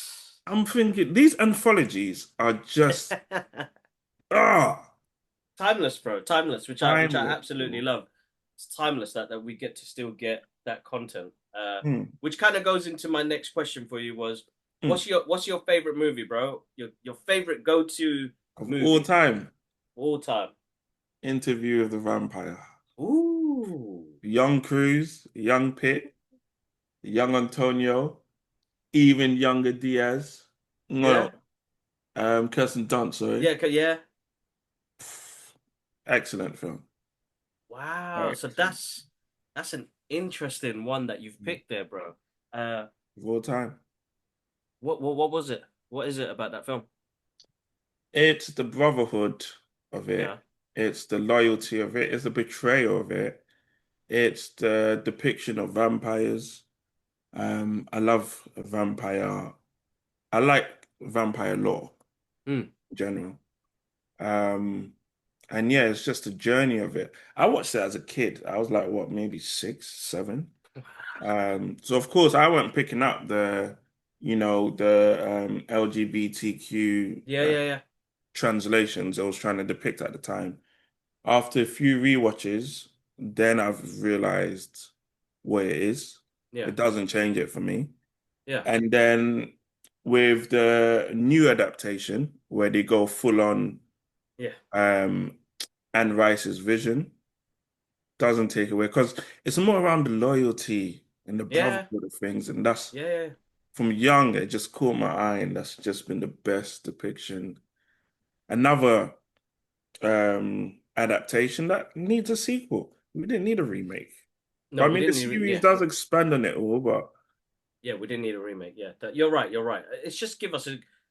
I'm thinking these anthologies are just ah Timeless, bro. Timeless, which I timeless, absolutely bro. love. It's timeless that we get to still get that content. Mm, Which kind of goes into my next question for you was, mm. what's your favorite movie, bro? Your favorite go to Of all movie time, all time. Interview of the Vampire. Ooh, Young Cruz, young Pitt, young Antonio, even younger Diaz. yeah, No, Kirsten Dunst, sorry. yeah, yeah. Excellent film. Wow. So Excellent. that's an interesting one that you've picked there, bro. Uh, Of all time. what was it? What is it about that film? It's the brotherhood of Yeah. it. It's the loyalty of it. It's the betrayal of it. It's the depiction of vampires. I love vampire. I like vampire lore Mm. in general. Um, and yeah, it's just the journey of it. I watched it as a kid. I was like, what, maybe six, seven. So of course I went picking up the LGBTQ Yeah, yeah, yeah, translations I was trying to depict at the time. After a few rewatches, then I've realized what it is. yeah, It doesn't change it for me. yeah, And then with the new adaptation, where they go full on yeah, um Anne Rice's vision, doesn't take away because it's more around the loyalty and the yeah, brotherhood of things. And that's yeah. from young, it just caught my eye, and that's just been the best depiction. Another adaptation that needs a sequel. We didn't need a remake. But No, I we mean, the didn't even. series Yeah, does expand on it all, but yeah, we didn't need a remake. Yeah, you're right. You're right. It's just give us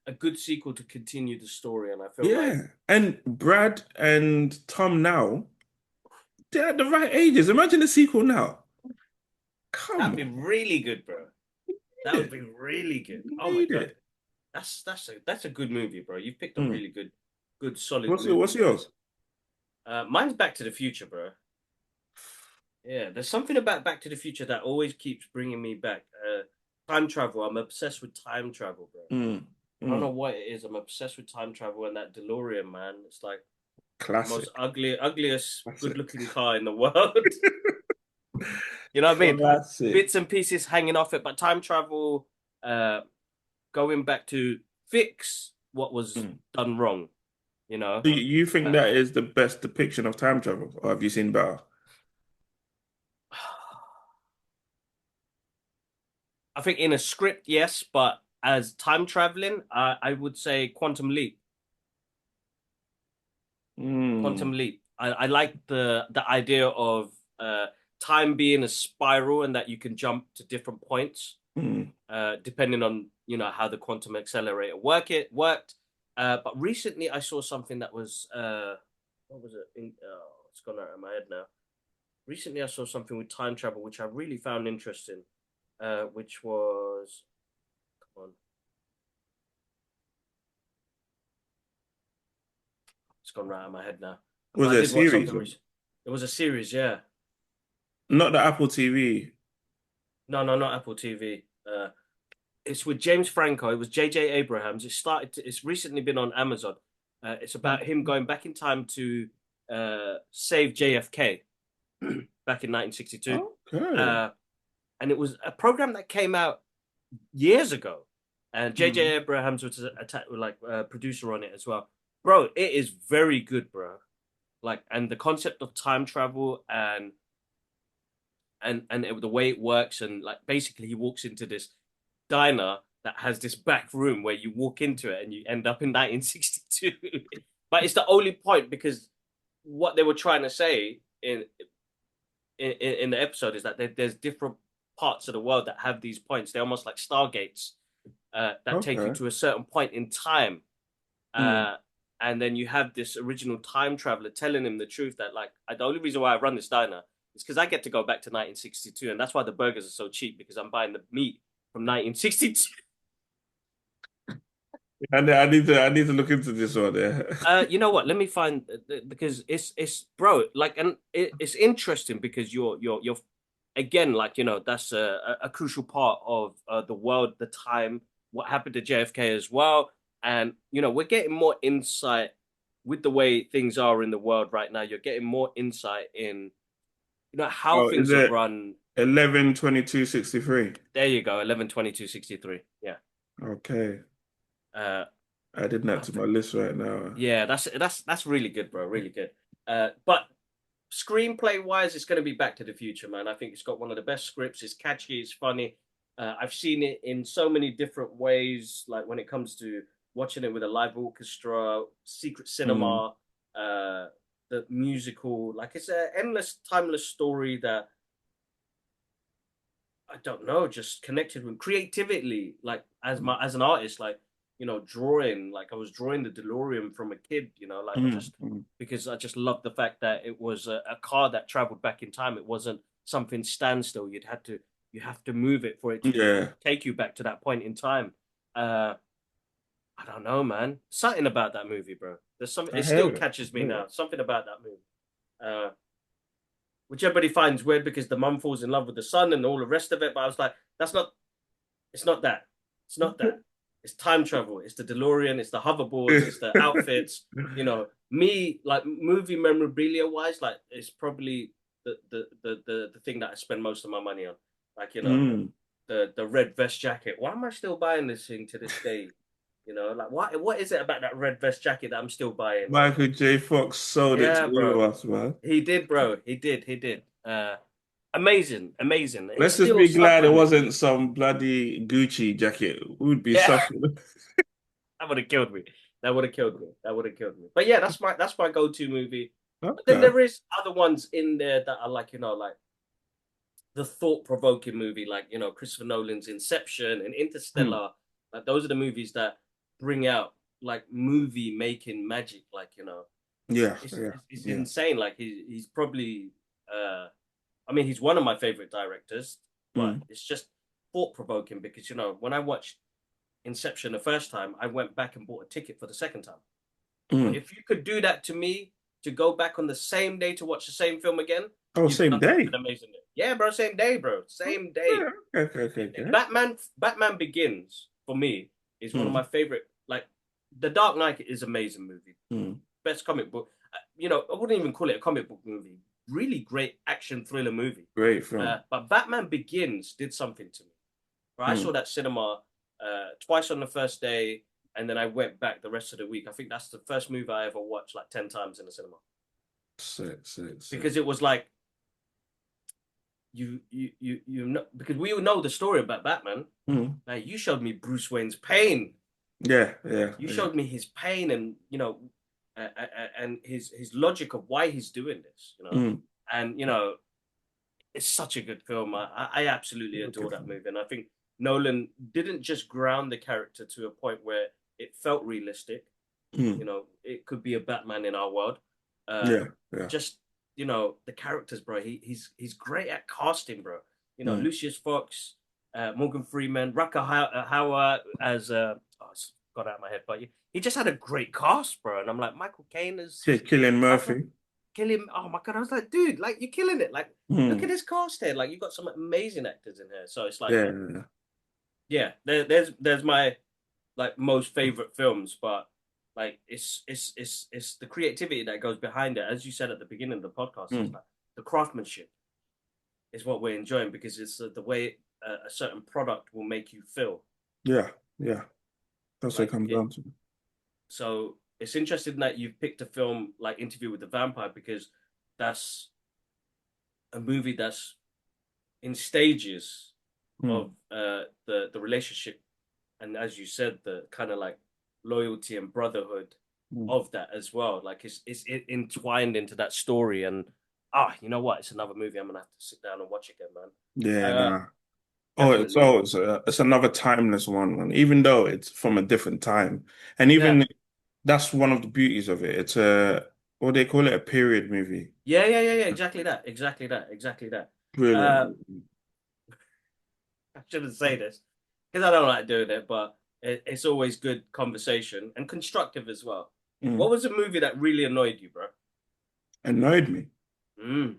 a good sequel to continue the story, and I feel like yeah. And Brad and Tom now, they're at the right ages. Imagine the sequel now. that'd Come be on, really good, bro. That need would it. be really good. Oh my Need god, it. that's a good movie, bro. You've picked a Mm. really good. good solid What's movie, man. yours? Mine's Back to the Future, bro. Yeah, there's something about Back to the Future that always keeps bringing me back. Time travel. I'm obsessed with time travel, bro. Mm, I don't know mm. what it is. I'm obsessed with time travel and that DeLorean, man. It's like the most Classic. ugliest, Classic. good-looking car in the world. You know what I mean? Classic. Bits and pieces hanging off it, but time travel, uh, going back to fix what was Mm. done wrong. You know, Do you think uh, that is the best depiction of time travel, or have you seen better? I think in a script, yes, but as time traveling, I would say Quantum Leap. Mm, Quantum Leap. I like the idea of time being a spiral and that you can jump to different points mm. depending on how the quantum accelerator worked. But recently I saw something that was what was it? It's gone out of my head now. Recently I saw something with time travel which I really found interesting. Which was come on, it's gone right out of my head now. But Was I it a did watch series? something recent. It was a series, yeah. Not the Apple TV. No, no, not Apple TV. It's with James Franco. It was J.J. Abrahams. It's recently been on Amazon. It's about him going back in time to save JFK back in 1962. Okay. Uh, and it was a program that came out years ago. And Mm. J.J. Abrahams was like a producer on it as well. Bro, it is very good, bro. Like, and the concept of time travel the way it works, and like basically he walks into this diner that has this back room where you walk into it and you end up in 1962. But it's the only point because what they were trying to say in the episode is that there's different parts of the world that have these points. They're almost like stargates that take you Okay. to a certain point in time. Mm. Uh, and then you have this original time traveler telling him the truth that like the only reason why I run this diner is because I get to go back to 1962, and that's why the burgers are so cheap because I'm buying the meat from 1962. I need to look into this one. Yeah. You know what? Let me find because it's bro like, and it's interesting because you're again like that's a crucial part of the world, the time, what happened to JFK as well, and we're getting more insight with the way things are in the world right now. You're getting more insight in how Oh, is things are it run. 11/22/63? There you go, 11/22/63. Yeah. Okay. Uh, Adding that I to my think list right now. yeah, that's really good, bro. Really good. But screenplay wise, it's going to be Back to the Future, man. I think it's got one of the best scripts. It's catchy. It's funny. I've seen it in so many different ways. Like when it comes to watching it with a live orchestra, secret Mm. cinema, the musical. Like it's an endless, timeless story that I don't know, just connected with creatively, like as an artist, like drawing, like I was drawing the DeLorean from a kid, like I Mm. just Mm. because I just loved the fact that it was a car that traveled back in time. It wasn't something standstill. You have to move it for it to Yeah, take you back to that point in time. Uh, I don't know, man. Something about that movie, bro. There's something. I It still hear it. catches I me hear now. it. Something about that movie. Uh, which everybody finds weird because the mum falls in love with the son and all the rest of it. But I was like, that's not. It's not that. It's not that. It's time travel. It's the DeLorean. It's the hoverboards. It's the outfits. Me like movie memorabilia wise, like it's probably the thing that I spend most of my money on. Like Mm. the red vest jacket. Why am I still buying this thing to this day? Like what is it about that red vest jacket that I'm still buying? Like, Michael J. Fox sold it to yeah, all bro. of us, man. He did, bro. He did. Amazing, amazing. It's Let's just still be stuck glad it with me. wasn't some bloody Gucci jacket. We'd be Yeah, suffering. that would have killed me. That would have killed me. That would have killed me. But yeah, that's my go-to movie. But then Okay. there is other ones in there that are like like the thought-provoking movie, like Christopher Nolan's Inception and Hmm. Interstellar. Like those are the movies that bring out like movie making magic. Like Yeah, it's yeah, it's, it's yeah. insane. Like he's probably I mean he's one of my favorite directors, but Mm. it's just thought-provoking because when I watched Inception the first time, I went back and bought a ticket for the second time. Mm. If you could do that to me to go back on the same day to watch the same film again, Oh, you've same done day. an amazing day. Yeah, bro, same day, bro, same day. Yeah, okay, okay, Same okay, day. okay. Batman Begins for me is one of Mm, my favorite. Like, The Dark Knight is an amazing movie, mm. best comic book. I wouldn't even call it a comic book movie. Really great action thriller movie. Great film. But Batman Begins did something to me. Right? I Mm. saw that cinema twice on the first day, and then I went back the rest of the week. I think that's the first movie I ever watched like 10 times in the cinema Sick, sick, sick. because it was like you know, because we all know the story about Batman. Mm. Like, you showed me Bruce Wayne's pain. Yeah, yeah, You yeah. showed me his pain, and and his logic of why he's doing this. Mm. And it's such a good film. I absolutely Okay, adore that film. movie, and I think Nolan didn't just ground the character to a point where it felt realistic. Mm. It could be a Batman in our world. Uh, Yeah, yeah. just the characters, bro. He's great at casting, bro. Mm. Lucius Fox, Morgan Freeman, Howard as it's got out of my head, but he just had a great cast, bro. And I'm like, Michael Caine is Killing Batman. Murphy. Kill him. Oh my god, I was like, dude, like, you're killing it. Like, look Mm. at this cast here. Like, you got some amazing actors in here. So it's like, Yeah, yeah, yeah, there's my like most favorite films, but like it's the creativity that goes behind it. As you said at the beginning of the podcast, yeah. it's Mm. like the craftsmanship is what we're enjoying because it's the way a certain product will make you feel. Yeah, yeah. That's what it Like comes it. down to. So it's interesting that you've picked a film like Interview with the Vampire because that's a movie that's in stages Mm. of the relationship, and as you said, the kind of like loyalty and brotherhood Mm. of that as well. Like, it's entwined into that story, and you know what? It's another movie I'm gonna have to sit down and watch again, man. Yeah, Uh, nah. Oh, Definitely. it's another timeless one, man. Even though it's from a different time, and Yeah, even that's one of the beauties of it. It's a what they call it, a period movie. yeah. Exactly that. Exactly that. Exactly that. Uh, Brilliant. I shouldn't say this because I don't like doing it, but it's always good conversation and constructive as well. What Mm. was a movie that really annoyed you, bro? Annoyed me. Mm.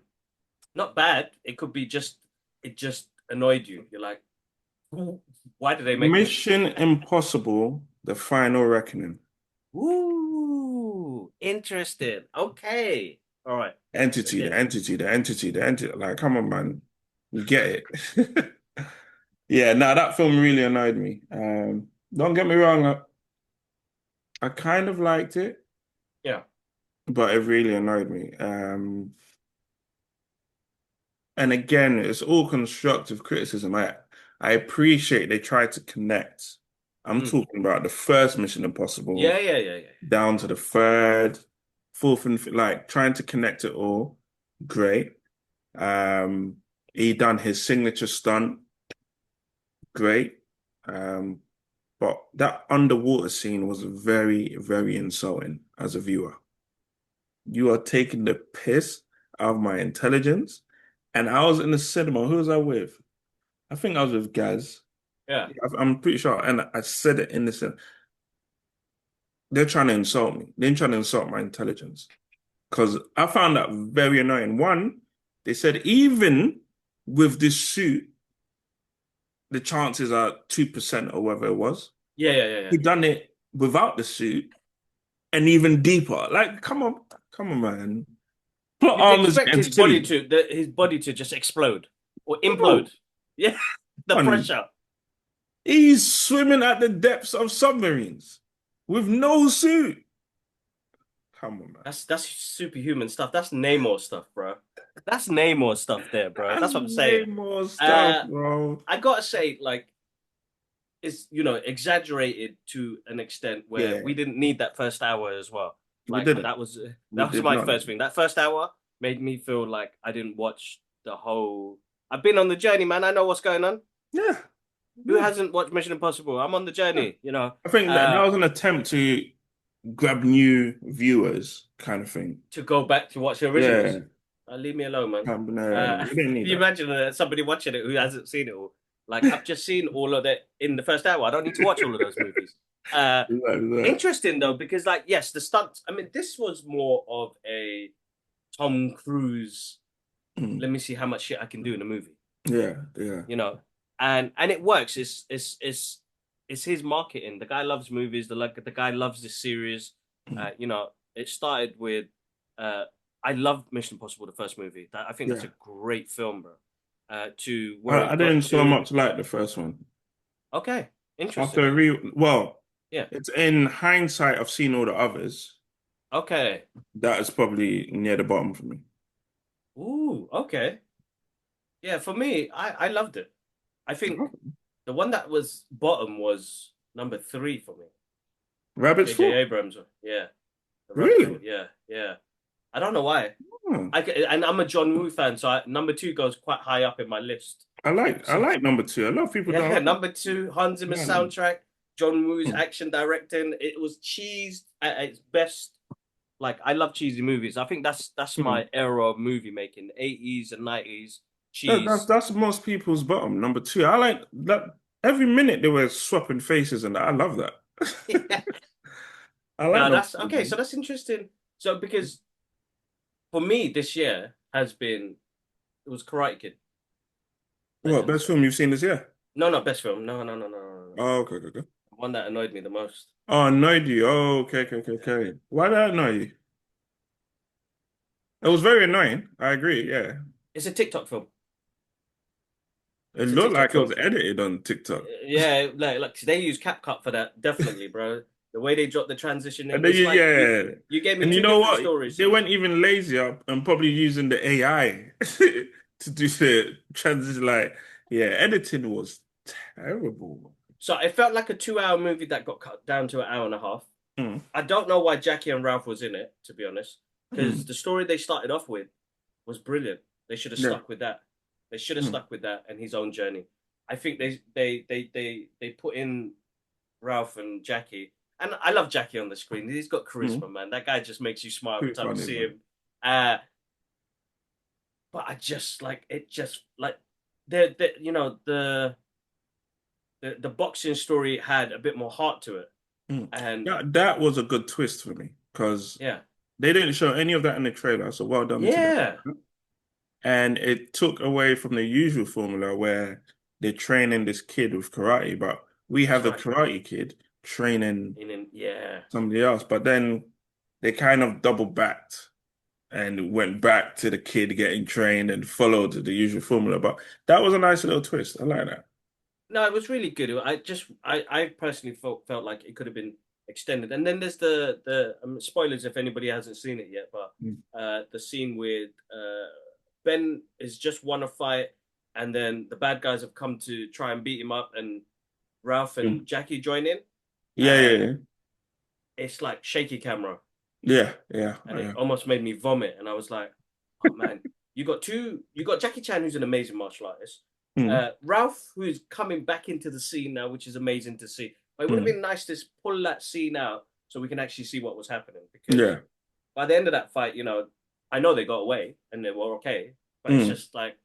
Not bad. It could be just it just annoyed you. You're like, why did they make this? Mission Impossible: The Final Reckoning. Ooh, interesting. Okay. All right. Entity, the Again. entity, the entity, the entity. Like, come on, man. You get it. Yeah, no, that film really annoyed me. Don't get me wrong, I kind of liked it, Yeah. but it really annoyed me. And again, it's all constructive criticism. I appreciate they tried to connect. I'm Mm. talking about the first Mission Impossible Yeah. down to the third, fourth, and like trying to connect it all. Great. Um, he done his signature stunt. Great. Um, but that underwater scene was very, very insulting as a viewer. You are taking the piss out of my intelligence. And I was in the cinema. Who was I with? I think I was with Gaz. Yeah. I'm pretty sure. And I said it in the cinema. They're trying to insult me. They're trying to insult my intelligence. Because I found that very annoying. One, they said even with this suit, the chances are 2% or whatever it was. Yeah. He done it without the suit and even deeper. Like, come on, man. Plot You'd armors expect and silly. his body to just explode or Bro, implode. Yeah. The man, pressure. he's swimming at the depths of submarines with no suit. Come on, man. That's superhuman stuff. That's Namor stuff, bro. That's Namor stuff there, bro. That's That's what I'm saying. way more stuff, Uh, bro. I gotta say, like, it's exaggerated to an extent where Yeah, we didn't need that first hour as well. we Like, didn't. We that was did my not. first thing. That first hour made me feel like I didn't watch the whole. I've been on the journey, man. I know what's going on. Yeah, Who yeah, hasn't watched Mission Impossible? I'm on the yeah. journey. I think that was an attempt to grab new viewers, kind of thing. To go back to watch the originals. Yeah, Leave me alone, man. no, we didn't Can need you that. imagine somebody watching it who hasn't seen it all? Like I've just seen all of that in the first hour. I don't need to watch all of those movies. Uh, Like, Interesting though, because like yes, the stunts. I mean, this was more of a Tom Cruise. mm, Let me see how much shit I can do in a movie. yeah, yeah, You know, and it works. It's his marketing. The guy loves movies. The guy loves this series. mm, You know, it started with. Uh, I loved Mission Impossible, the first movie. I think that's yeah. a great film, bro. To where I it got didn't so to. much like the first one. Okay, interesting. After well, Yeah. it's in hindsight, I've seen all the others. Okay. That is probably near the bottom for me. Ooh. Okay. Yeah. For me, I loved it. I think Oh, the one that was bottom was number three for me. Rabbit's J.J. Foot? Abrams. Yeah. The Rabbit Really? Foot. Yeah. Yeah. I don't know why. Hmm. And I'm a John Woo fan, so number two goes quite high up in my list. I So like number two. A lot of people yeah, don't like number two, Hans Zimmer that. soundtrack, John Woo's Hmm. action directing. It was cheesed at its best. Like I love cheesy movies. I think that's Hmm. my era of movie making, 80s and 90s That's cheese. that's most people's bottom. Number two. I like that every minute they were swapping faces and that. I love that. I like No, number that's two, okay. So man. that's interesting. So because for me this year has been it was Karate Kid, What, Legends. best film you've seen this year? No, not best film. No. Oh, okay, okay, okay. One that annoyed me the most. Oh, annoyed you. Oh, okay, okay, okay, Yeah. okay. Why did that annoy you? It was very annoying. I agree. Yeah. It's a TikTok film. It It's a looked TikTok like it was film. edited on TikTok. Yeah, like they use CapCut for that, definitely, bro. The way they drop the And transitioning, then it's like yeah. you gave me And you two know different what? stories. They went even lazier and probably using the AI to do the transition. Like, yeah, editing was terrible. So it felt like a 2 hour movie that got cut down to an hour and a half. Mm, I don't know why Jackie and Ralph was in it, to be honest, because mm, the story they started off with was brilliant. They should have yeah. stuck with that. They should have Mm, stuck with that and his own journey. I think they put in Ralph and Jackie, and I love Jackie on the screen. He's got mm. charisma, man. That guy just makes you smile every Pretty time you funny, see man. him. Uh, but I just like it. Just like the you know the boxing story had a bit more heart to it, Mm. and That was a good twist for me because yeah, they didn't show any of that in the trailer. So well done to them. yeah, And it took away from the usual formula where they're training this kid with karate, but we that's have the right. karate kid training Yeah, somebody else. But then they kind of double backed and went back to the kid getting trained and followed the usual formula. But that was a nice little twist. I like that. no, it was really good. I personally felt like it could have been extended. And then there's the spoilers if anybody hasn't seen it yet, but Mm. the scene with Ben is just won a fight, and then the bad guys have come to try and beat him up, and Ralph Mm. and Jackie join in, Yeah, yeah, and yeah. it's like shaky camera, Yeah, yeah, and it yeah. almost made me vomit. And I was like, oh man, you got Jackie Chan, who's an amazing martial artist, Mm. Ralph, who's coming back into the scene now, which is amazing to see. But it would have Mm. been nice to pull that scene out so we can actually see what was happening. Because Yeah. by the end of that fight, I know they got away and they were okay, but it's Mm. just like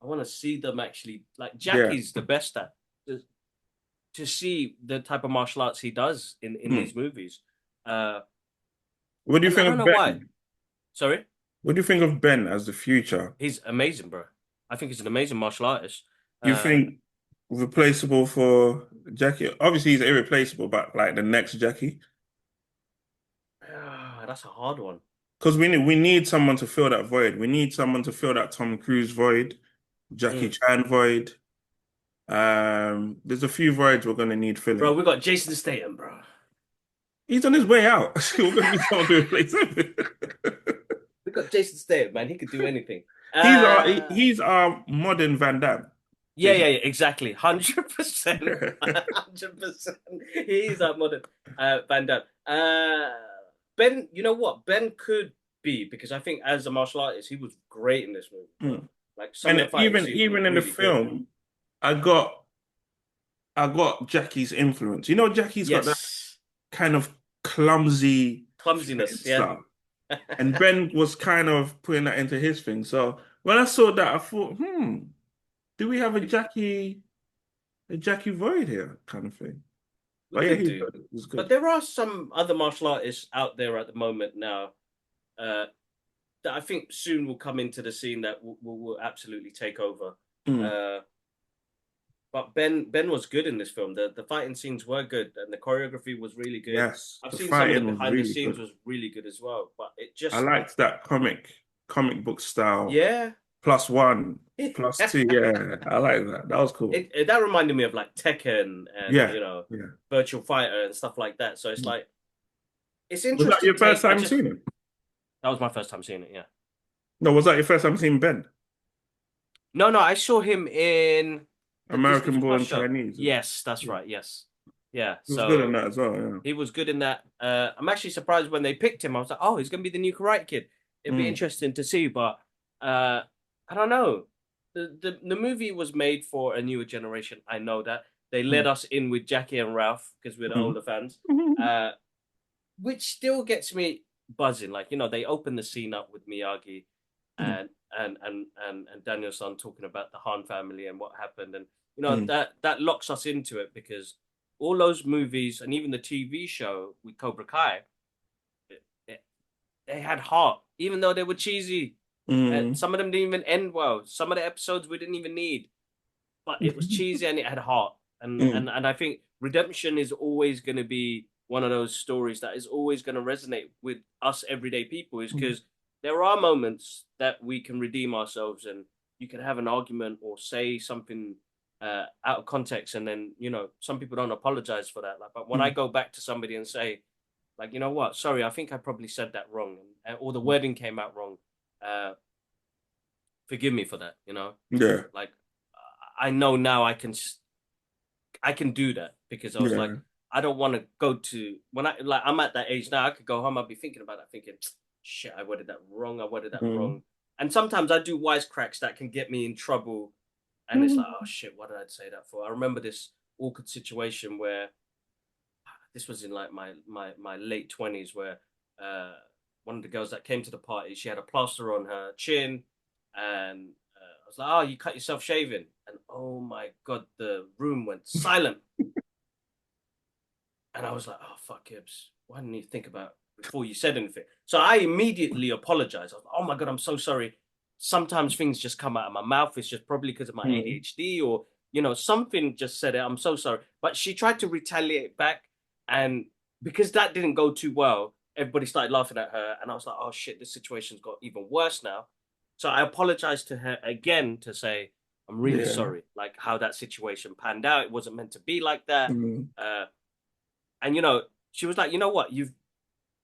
I want to see them actually. Like Yeah. Jackie's the best at to see the type of martial arts he does in Mm. these movies. Uh, What do you and I think don't of know why. Ben? Sorry, What do you think of Ben as the future? he's amazing, bro. I think he's an amazing martial artist. You Uh, think replaceable for Jackie? Obviously, he's irreplaceable, but like the next Jackie, that's a hard one. because we need someone to fill that void. We need someone to fill that Tom Cruise void, Jackie Mm. Chan void. There's a few voids we're gonna need Bro, filling. we got Jason Statham, bro. He's on his way out. We're gonna need someone to replace him. We got Jason Statham, man. He could do anything. He's our Uh, he's our modern Van Damme, yeah, Jason. exactly. 100%. 100%. He's that modern Van Damme. Ben, you know what? Ben could be, because I think as a martial artist, he was great in this movie, bro. Mm. Like some of And the fighting even scenes were even in the really good. film, I got I got Jackie's influence. You know, Jackie's got that Yes. kind of clumsy Clumsiness, yeah. stuff. And Ben was kind of putting that into his thing. So when I saw that, I thought, do we have a Jackie? Jackie Void here kind of thing. We But yeah, could he's do. good. He's But good. there are some other martial artists out there at the moment now uh, that I think soon will come into the scene that will absolutely take over. Mm. Uh, but Ben was good in this film. The fighting scenes were good, and the choreography was really good. Yes, I've the seen some of the fighting was behind the really scenes good. was really good as well. But it I just liked that comic book style. yeah. +1, +2. Yeah, I like that. That was cool. That reminded me of like Tekken and Yeah, yeah. Virtual Fighter and stuff like that. So it's Mm. like it's Was that interesting your first take. I time just seeing him? that was my first time seeing it. Yeah. No, was that your first time seeing Ben? No, no, I saw him in the Disney American Plus Born show. Chinese. Yes, that's Yeah. right. Yes, yeah. He was good in So that as well. Yeah. he was good in that. I'm actually surprised when they picked him. I was like, oh, he's gonna be the new Karate Kid. It'd be Mm, interesting to see, but uh, I don't know. The movie was made for a newer generation. I know that they let mm, us in with Jackie and Ralph because we're the mm, older fans, mm, uh, which still gets me buzzing. Like they open the scene up with Miyagi mm, and and Daniel-san talking about the Han family and what happened, and mm, that locks us into it because all those movies and even the TV show with Cobra Kai, it, it, they had heart, even though they were cheesy. mm, Some of them didn't even end well. Some of the episodes we didn't even need, but it was cheesy and it had heart. And mm, and I think redemption is always going to be one of those stories that is always going to resonate with us everyday people, is mm, because there are moments that we can redeem ourselves, and you can have an argument or say something out of context, and then some people don't apologize for that. Like, but when I mm, go back to somebody and say, like, you know what, sorry, I think I probably said that wrong, or the wording came out wrong. Uh, Forgive me for that. yeah, Like I know now I can do that because I was like, yeah. I don't want to go to when I'm at that age now. I could go home. I'd be thinking about that, thinking, shit, I worded that wrong. I worded that Mm, wrong. And sometimes I do wisecracks that can get me in trouble. And it's like, oh mm, shit, what did I say that for? I remember this awkward situation where this was in like my late 20s where uh, one of the girls that came to the party, she had a plaster on her chin, and I was like, "Oh, you cut yourself shaving?" And oh my god, the room went silent, and I was like, "Oh fuck, Gibbs, why didn't you think about it before you said anything?" So I immediately apologized. I was like, "Oh my god, I'm so sorry." Sometimes things just come out of my mouth. It's just probably because of my mm, ADHD or something just said it. I'm so sorry. But she tried to retaliate back, and because that didn't go too well, everybody started laughing at her, and I was like, "Oh shit, this situation's got even worse now." So I apologized to her again to say, "I'm really yeah. sorry. Like how that situation panned out. It wasn't meant to be like that." Mm, Uh, and she was like, "You know what? You've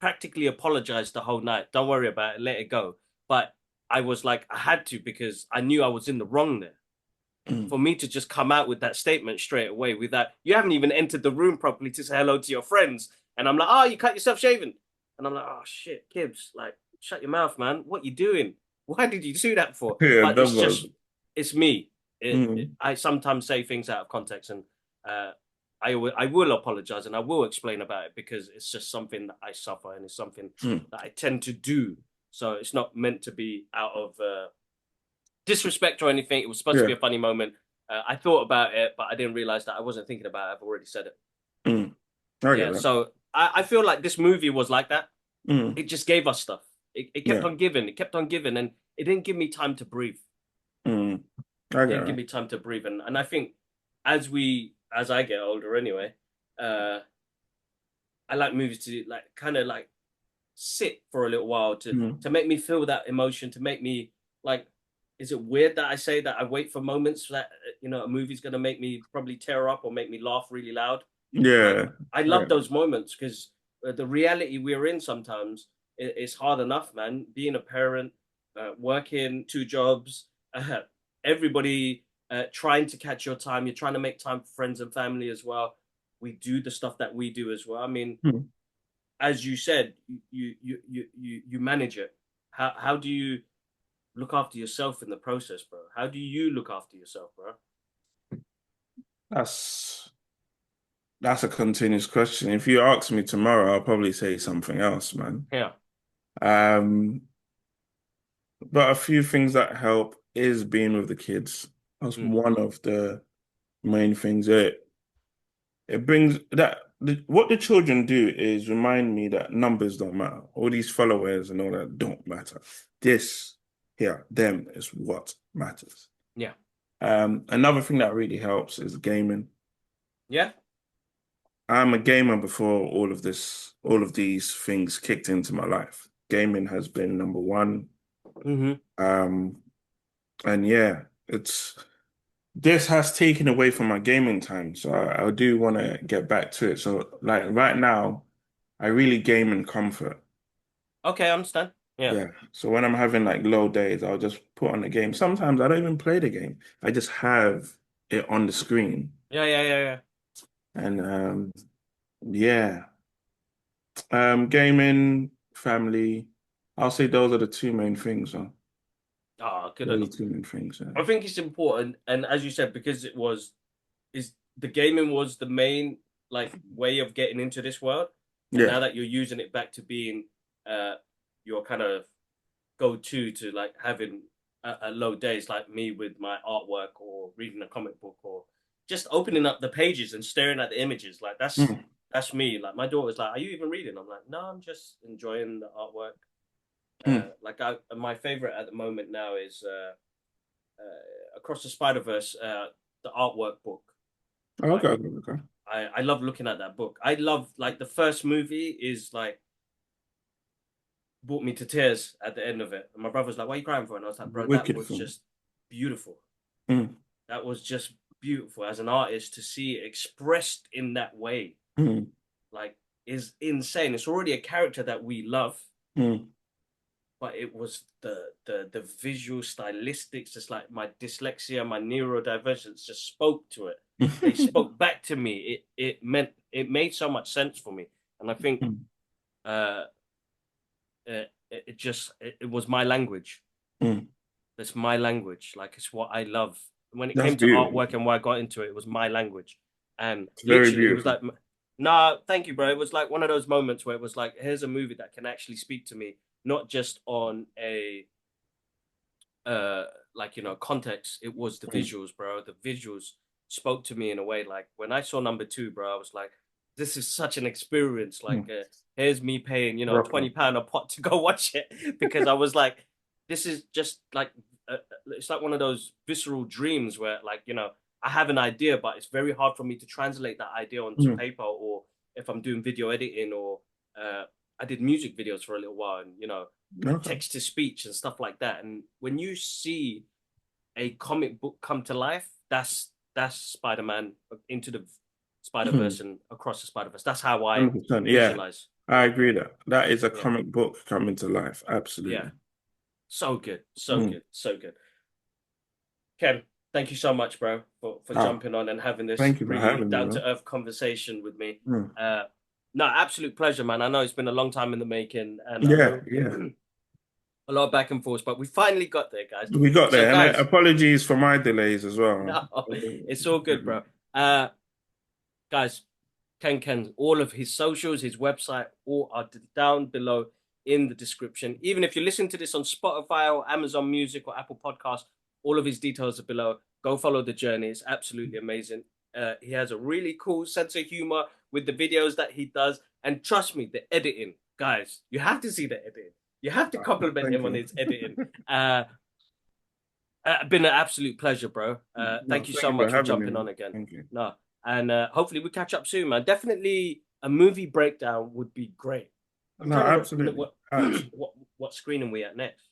practically apologized the whole night. Don't worry about it. Let it go." But I was like, I had to because I knew I was in the wrong there. mm. For me to just come out with that statement straight away, with that, you haven't even entered the room properly to say hello to your friends. And I'm like, oh, you cut yourself shaving. And I'm like, oh shit, Gibbs, like, shut your mouth, man. What you doing? Why did you do that for? Yeah, But that was. it's me. Mm, I sometimes say things out of context, and uh, I will apologize and I will explain about it because it's just something that I suffer and it's something mm, that I tend to do. So it's not meant to be out of disrespect or anything. It was supposed to be yeah. a funny moment. I thought about it, but I didn't realize that I wasn't thinking about it. I've already said it. Mm. I get Yeah. that. So I feel like this movie was like that. Mm, It just gave us stuff. It kept yeah. on giving. It kept on giving, and it didn't give me time to breathe. Mm, I It get didn't give that. me time to breathe, and I think as I get older anyway, uh, I like movies to like kind of like sit for a little while Mm, to make me feel that emotion, to make me like, is it weird that I say that I wait for moments that a movie's gonna make me probably tear up or make me laugh really loud? Like yeah. I I love get that. those moments because the reality we're in sometimes it's hard enough, man. Being a parent, working 2 jobs, uh, everybody trying to catch your time. You're trying to make time for friends and family as well. We do the stuff that we do as well. I mean, Mm. as you said, you manage it. How do you look after yourself in the process, bro? How do you look after yourself, bro? That's that's a continuous question. If you ask me tomorrow, I'll probably say something else, man. Yeah. Um, but a few things that help is being with the kids. That's Mm, one of the main things. It brings that what the children do is remind me that numbers don't matter. All these followers and all that don't matter. This here, them is what matters. Yeah. Another thing that really helps is gaming. Yeah. I'm a gamer before all of these things kicked into my life. Gaming has been number one. Hmm. Um, and yeah, it's this has taken away from my gaming time, so I do want to get back to it. So like right now, I really game in comfort. Okay, I understand. Yeah. Yeah. So when I'm having like low days, I'll just put on the game. Sometimes I don't even play the game. I just have it on the screen. Yeah, yeah, yeah, yeah. And yeah. Gaming, family. I'll say those are the two main things, huh? Oh, good Those on are you. the two main things, yeah. I think it's important, and as you said, because it was is the gaming was the main like way of getting into this world, and Yeah. now that you're using it back to being uh your kind of go-to to like having a low days, like me with my artwork or reading a comic book or just opening up the pages and staring at the images, like Mm, that's me. Like my daughter's like, "Are you even reading?" I'm like, "No, I'm just enjoying the artwork." mm. My favorite at the moment now is Across the Spider-Verse, the artwork book. Okay, Like okay, okay. I love looking at that book. I love like the first movie is like brought me to tears at the end of it. And my brother's like, "Why are you crying for?" And I was like, "Bro, that Wicked was film. just beautiful. Mm, That was just beautiful as an artist to see it expressed in that way. mm, Like is insane. It's already a character that we love, mm. but it was the visual stylistics, just like my dyslexia, my neurodivergence just spoke to it. They spoke back to me. It made so much sense for me. And I think Mm, uh it was my language. mm. It's my language. Like it's what I love. When it That's came to beautiful. artwork and why I got into it, it was my language. And It's very literally, it was beautiful. like, nah, thank you, bro. It was like one of those moments where it was like, here's a movie that can actually speak to me, not just on a uh like context. It was the Mm, visuals, bro. The visuals spoke to me in a way. Like when I saw number two, bro, I was like, this is such an experience. Like mm. here's me paying Proper. £20 a pot to go watch it because I was like, this is just like it's like one of those visceral dreams where like I have an idea, but it's very hard for me to translate that idea onto Mm. paper, or if I'm doing video editing, or uh I did music videos for a little while, and Okay. text to speech and stuff like that. And when you see a comic book come to life, that's Spider-Man into the Spider-Verse and across the Spider-Verse. That's how I 100%. Yeah, visualize. I agree that that is a Yeah, comic book coming to life. yeah. Absolutely. So good, so Mm. good, so good. Ken, thank you so much, bro, for Ah, jumping on and having this thank you for really having me, down man. to earth conversation with me. Mm. Uh, no, absolute pleasure, man. I know it's been a long time in the making, and I Yeah, know yeah. a lot of back and forth, but we finally got there, guys. We got So, there, and guys, apologies for my delays as well. no, it's all good, bro. Uh, guys, Ken, all of his socials, his website, all are down below in the description. Even if you listen to this on Spotify or Amazon Music or Apple Podcasts, all of his details are below. Go follow the journey. It's absolutely amazing. He has a really cool sense of humor with the videos that he does. And trust me, the editing, guys, you have to see the editing. You have to compliment Thank him on you. his editing. Been an absolute pleasure, bro. No, Thank you thank so you for much for having me, jumping on man. again. Thank you. No, and hopefully we catch up soon, man. Definitely a movie breakdown would be great. I'm No, trying to absolutely. what what screen are we at next?